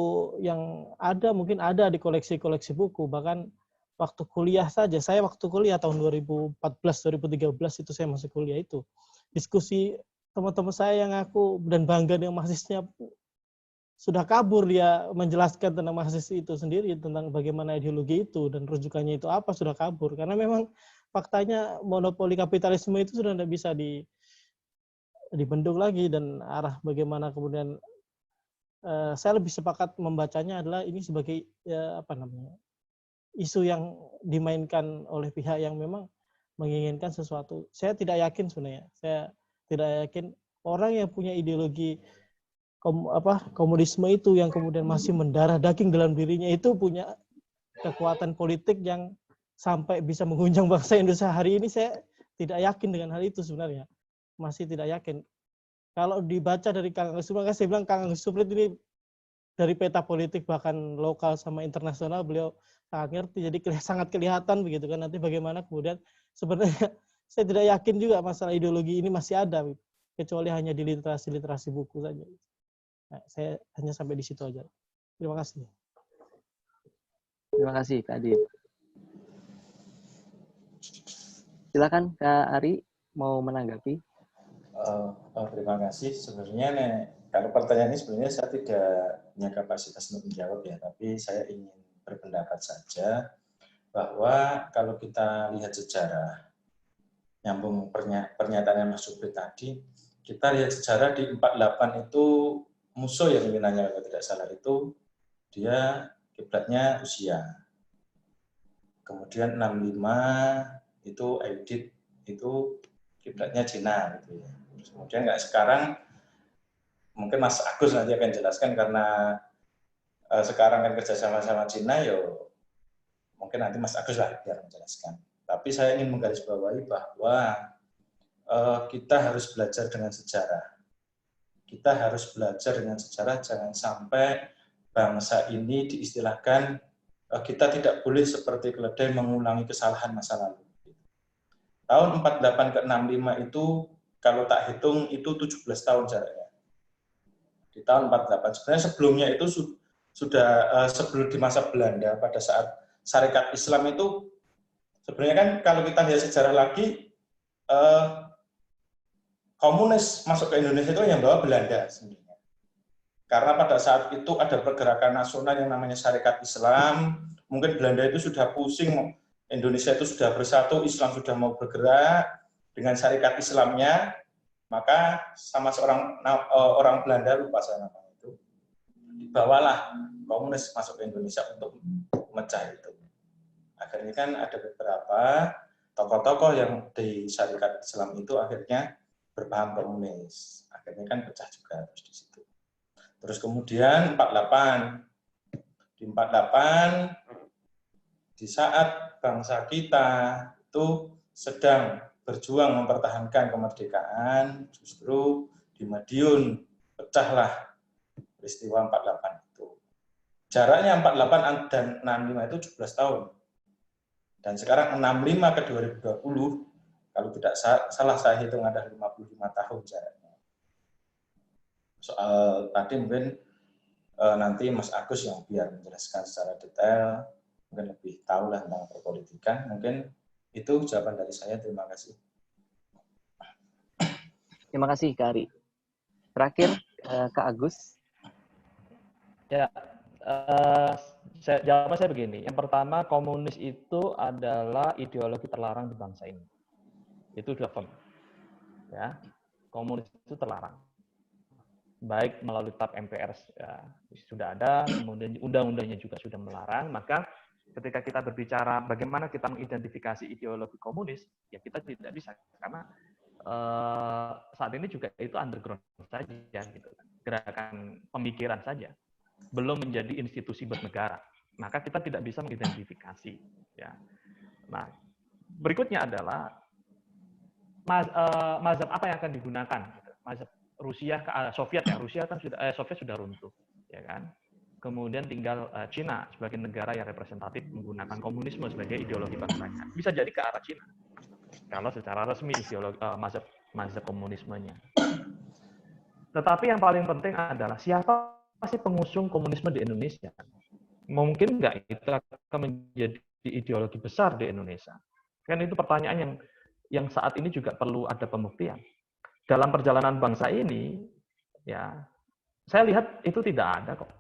yang ada, mungkin ada di koleksi-koleksi buku. Bahkan waktu kuliah saja, saya waktu kuliah tahun 2014-2013 itu saya masih kuliah itu. Diskusi teman-teman saya yang aku dan bangga dengan mahasiswanya sudah kabur dia menjelaskan tentang mahasiswa itu sendiri, tentang bagaimana ideologi itu dan rujukannya itu apa, sudah kabur. Karena memang faktanya monopoli kapitalisme itu sudah tidak bisa dibendung lagi, dan arah bagaimana kemudian saya lebih sepakat membacanya adalah ini sebagai isu yang dimainkan oleh pihak yang memang menginginkan sesuatu. Saya tidak yakin sebenarnya. Saya tidak yakin orang yang punya ideologi komunisme itu yang kemudian masih mendarah daging dalam dirinya itu punya kekuatan politik yang sampai bisa mengguncang bangsa Indonesia hari ini. Saya tidak yakin dengan hal itu sebenarnya. Masih tidak yakin. Kalau dibaca dari Kang Agus Suprit, saya bilang Kang Agus Suprit ini dari peta politik bahkan lokal sama internasional beliau sangat ngerti, jadi sangat kelihatan begitu kan nanti bagaimana kemudian sebenarnya saya tidak yakin juga masalah ideologi ini masih ada, kecuali hanya di literasi buku saja. Nah, saya hanya sampai di situ aja. Terima kasih. Terima kasih Kak Adit. Silakan Kak Ari mau menanggapi. Terima kasih. Sebenarnya kalau pertanyaan ini sebenarnya saya tidak punya kapasitas untuk menjawab ya, tapi saya ingin berpendapat saja bahwa kalau kita lihat sejarah, nyambung pernyataan Mas Suprit tadi, kita lihat sejarah di 48 itu musuh yang pimpinannya kalau tidak salah itu dia kiblatnya Rusia. Kemudian 65 itu Aidit itu kiblatnya Cina gitu ya. Terus kemudian nggak sekarang, mungkin Mas Agus nanti akan jelaskan karena sekarang kan kerjasama sama Cina, yo mungkin nanti Mas Agus lah biar menjelaskan. Tapi saya ingin menggarisbawahi bahwa kita harus belajar dengan sejarah. Kita harus belajar dengan sejarah, jangan sampai bangsa ini diistilahkan kita tidak boleh seperti keledai mengulangi kesalahan masa lalu. Tahun 48 ke 65 itu kalau tak hitung itu 17 tahun jaraknya. Di tahun 48 sebenarnya sebelumnya itu sudah sebelum di masa Belanda pada saat Syarikat Islam itu sebenarnya kan kalau kita lihat sejarah lagi komunis masuk ke Indonesia itu yang bawa Belanda sebenarnya. Karena pada saat itu ada pergerakan nasional yang namanya Syarikat Islam, mungkin Belanda itu sudah pusing, Indonesia itu sudah bersatu, Islam sudah mau bergerak dengan Syarikat Islamnya, maka sama seorang orang Belanda, lupa saya namanya itu, dibawalah komunis masuk ke Indonesia untuk memecah itu. Akhirnya kan ada beberapa tokoh-tokoh yang di Syarikat Islam itu akhirnya berpaham komunis. Akhirnya kan pecah juga terus di situ. Terus kemudian 48. Di 48 di saat bangsa kita itu sedang berjuang mempertahankan kemerdekaan, justru di Madiun pecahlah peristiwa 48 itu. Jaraknya 48 dan 65 itu 17 tahun. Dan sekarang 65 ke 2020 kalau tidak salah saya hitung ada 55 tahun jaraknya. Soal tadi mungkin nanti Mas Agus yang biar menjelaskan secara detail, mungkin lebih tahu lah tentang perpolitikan. Mungkin itu jawaban dari saya. Terima kasih. Terima kasih Kak Ari. Terakhir Kak Agus. Ya, jawaban saya begini. Yang pertama, komunis itu adalah ideologi terlarang di bangsa ini. Itu sudah firm. Ya, komunis itu terlarang. Baik melalui TAP MPR ya, sudah ada, kemudian undang-undangnya juga sudah melarang. Maka ketika kita berbicara bagaimana kita mengidentifikasi ideologi komunis, ya kita tidak bisa karena saat ini juga itu underground saja, gitu, gerakan pemikiran saja, belum menjadi institusi bernegara. Maka kita tidak bisa mengidentifikasi. Ya. Nah, berikutnya adalah mazhab apa yang akan digunakan? Mazhab Rusia, Soviet ya, Rusia kan Soviet sudah runtuh, ya kan. kemudian tinggal Cina sebagai negara yang representatif menggunakan komunisme sebagai ideologi bangsanya. Bisa jadi ke arah Cina kalau secara resmi ideologi mazhab komunismenya. Tetapi yang paling penting adalah siapa sih pengusung komunisme di Indonesia? Mungkin nggak itu akan menjadi ideologi besar di Indonesia? Kan itu pertanyaan yang saat ini juga perlu ada pembuktian. Dalam perjalanan bangsa ini, ya saya lihat itu tidak ada kok.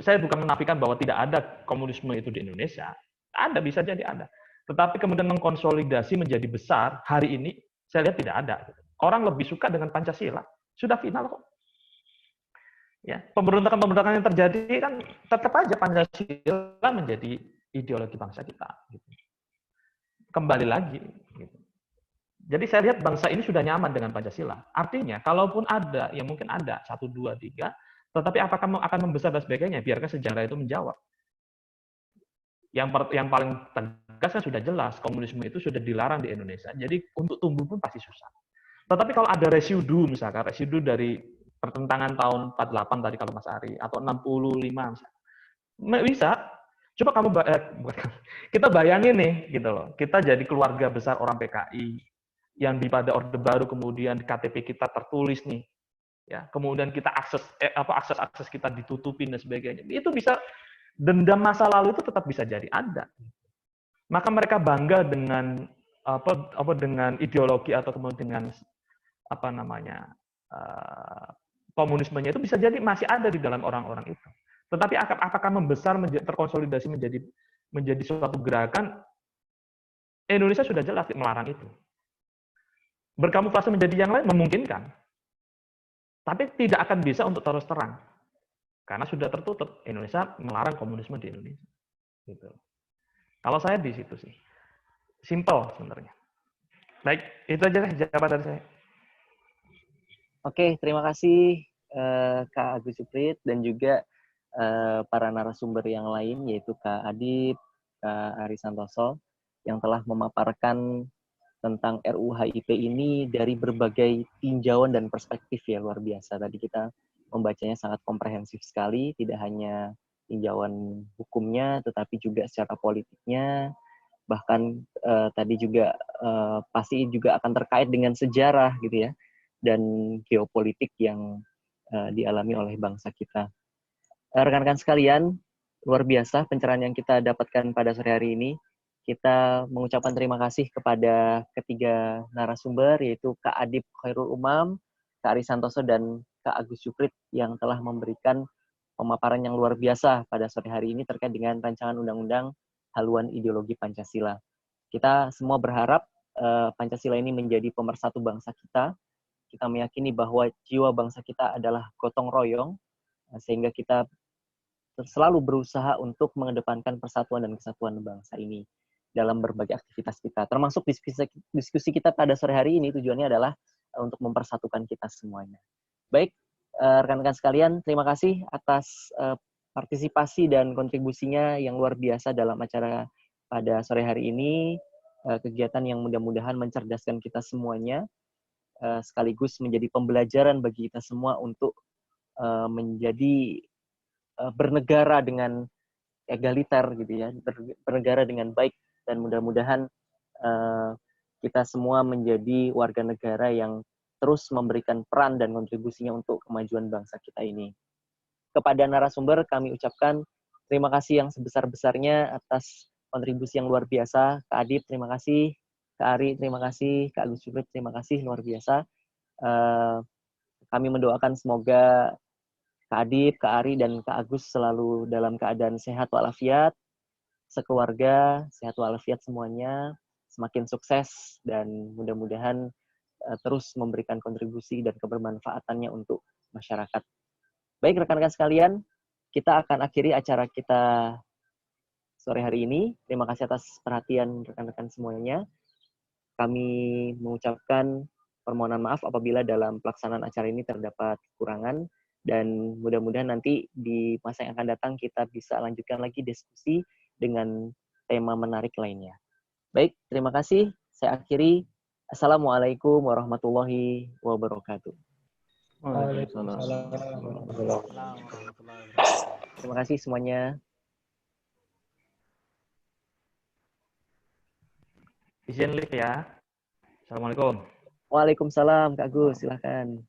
Saya bukan menafikan bahwa tidak ada komunisme itu di Indonesia. Ada, bisa jadi ada. Tetapi kemudian mengkonsolidasi menjadi besar, hari ini saya lihat tidak ada. Orang lebih suka dengan Pancasila. Sudah final kok. Ya, pemberontakan-pemberontakan yang terjadi kan tetap aja Pancasila menjadi ideologi bangsa kita. Gitu. Kembali lagi. Gitu. Jadi saya lihat bangsa ini sudah nyaman dengan Pancasila. Artinya, kalaupun ada, ya mungkin ada 1, 2, 3, tetapi apakah akan membesar dan sebagainya? Biarkan sejarah itu menjawab. Yang paling tegas kan sudah jelas, komunisme itu sudah dilarang di Indonesia. Jadi untuk tumbuh pun pasti susah. Tetapi kalau ada residu, misalkan residu dari pertentangan tahun 48 tadi kalau Mas Ari, atau 65 misalkan, bisa. Coba kita bayangin nih, gitu loh. Kita jadi keluarga besar orang PKI, yang pada Orde Baru kemudian KTP kita tertulis nih, ya kemudian kita akses kita ditutupin dan sebagainya. Itu bisa, dendam masa lalu itu tetap bisa jadi ada. Maka mereka bangga dengan dengan ideologi atau kemudian dengan komunismenya itu bisa jadi masih ada di dalam orang-orang itu. Tetapi apakah membesar terkonsolidasi menjadi suatu gerakan? Indonesia sudah jelas melarang itu. Berkamuflase menjadi yang lain memungkinkan. Tapi tidak akan bisa untuk terus terang. Karena sudah tertutup. Indonesia melarang komunisme di Indonesia. Gitu. Kalau saya di situ sih. Simple sebenarnya. Baik, itu aja deh jawaban dari saya. Oke, terima kasih Kak Agus Suprit dan juga para narasumber yang lain, yaitu Kak Adip, Kak Ari Santoso, yang telah memaparkan tentang RUU HIP ini dari berbagai tinjauan dan perspektif ya, luar biasa. Tadi kita membacanya sangat komprehensif sekali, tidak hanya tinjauan hukumnya, tetapi juga secara politiknya, bahkan tadi juga pasti juga akan terkait dengan sejarah gitu ya, dan geopolitik yang dialami oleh bangsa kita. Rekan-rekan sekalian, luar biasa pencerahan yang kita dapatkan pada sore hari ini. Kita mengucapkan terima kasih kepada ketiga narasumber, yaitu Kak Adip Khairul Umam, Kak Ari Santoso, dan Kak Agus Suprit yang telah memberikan pemaparan yang luar biasa pada sore hari ini terkait dengan rancangan undang-undang haluan ideologi Pancasila. Kita semua berharap Pancasila ini menjadi pemersatu bangsa kita. Kita meyakini bahwa jiwa bangsa kita adalah gotong royong, sehingga kita selalu berusaha untuk mengedepankan persatuan dan kesatuan bangsa ini dalam berbagai aktivitas kita. Termasuk diskusi kita pada sore hari ini tujuannya adalah untuk mempersatukan kita semuanya. Baik, rekan-rekan sekalian, terima kasih atas partisipasi dan kontribusinya yang luar biasa dalam acara pada sore hari ini. Kegiatan yang mudah-mudahan mencerdaskan kita semuanya, sekaligus menjadi pembelajaran bagi kita semua untuk menjadi bernegara dengan egaliter gitu ya, bernegara dengan baik, dan mudah-mudahan kita semua menjadi warga negara yang terus memberikan peran dan kontribusinya untuk kemajuan bangsa kita ini. Kepada narasumber kami ucapkan terima kasih yang sebesar-besarnya atas kontribusi yang luar biasa. Kak Adip, terima kasih. Kak Ari, terima kasih. Kak Agus Suprit, terima kasih, luar biasa. Kami mendoakan semoga Kak Adip, Kak Ari, dan Kak Agus selalu dalam keadaan sehat walafiat, sekeluarga, sehat walafiat semuanya, semakin sukses, dan mudah-mudahan terus memberikan kontribusi dan kebermanfaatannya untuk masyarakat. Baik, rekan-rekan sekalian, kita akan akhiri acara kita sore hari ini. Terima kasih atas perhatian rekan-rekan semuanya. Kami mengucapkan permohonan maaf apabila dalam pelaksanaan acara ini terdapat kekurangan, dan mudah-mudahan nanti di masa yang akan datang kita bisa lanjutkan lagi diskusi dengan tema menarik lainnya. Baik, terima kasih. Saya akhiri. Assalamualaikum warahmatullahi wabarakatuh. Waalaikumsalam warahmatullahi wabarakatuh. Terima kasih semuanya. Izin live ya. Assalamualaikum. Waalaikumsalam Kak Gus, silahkan.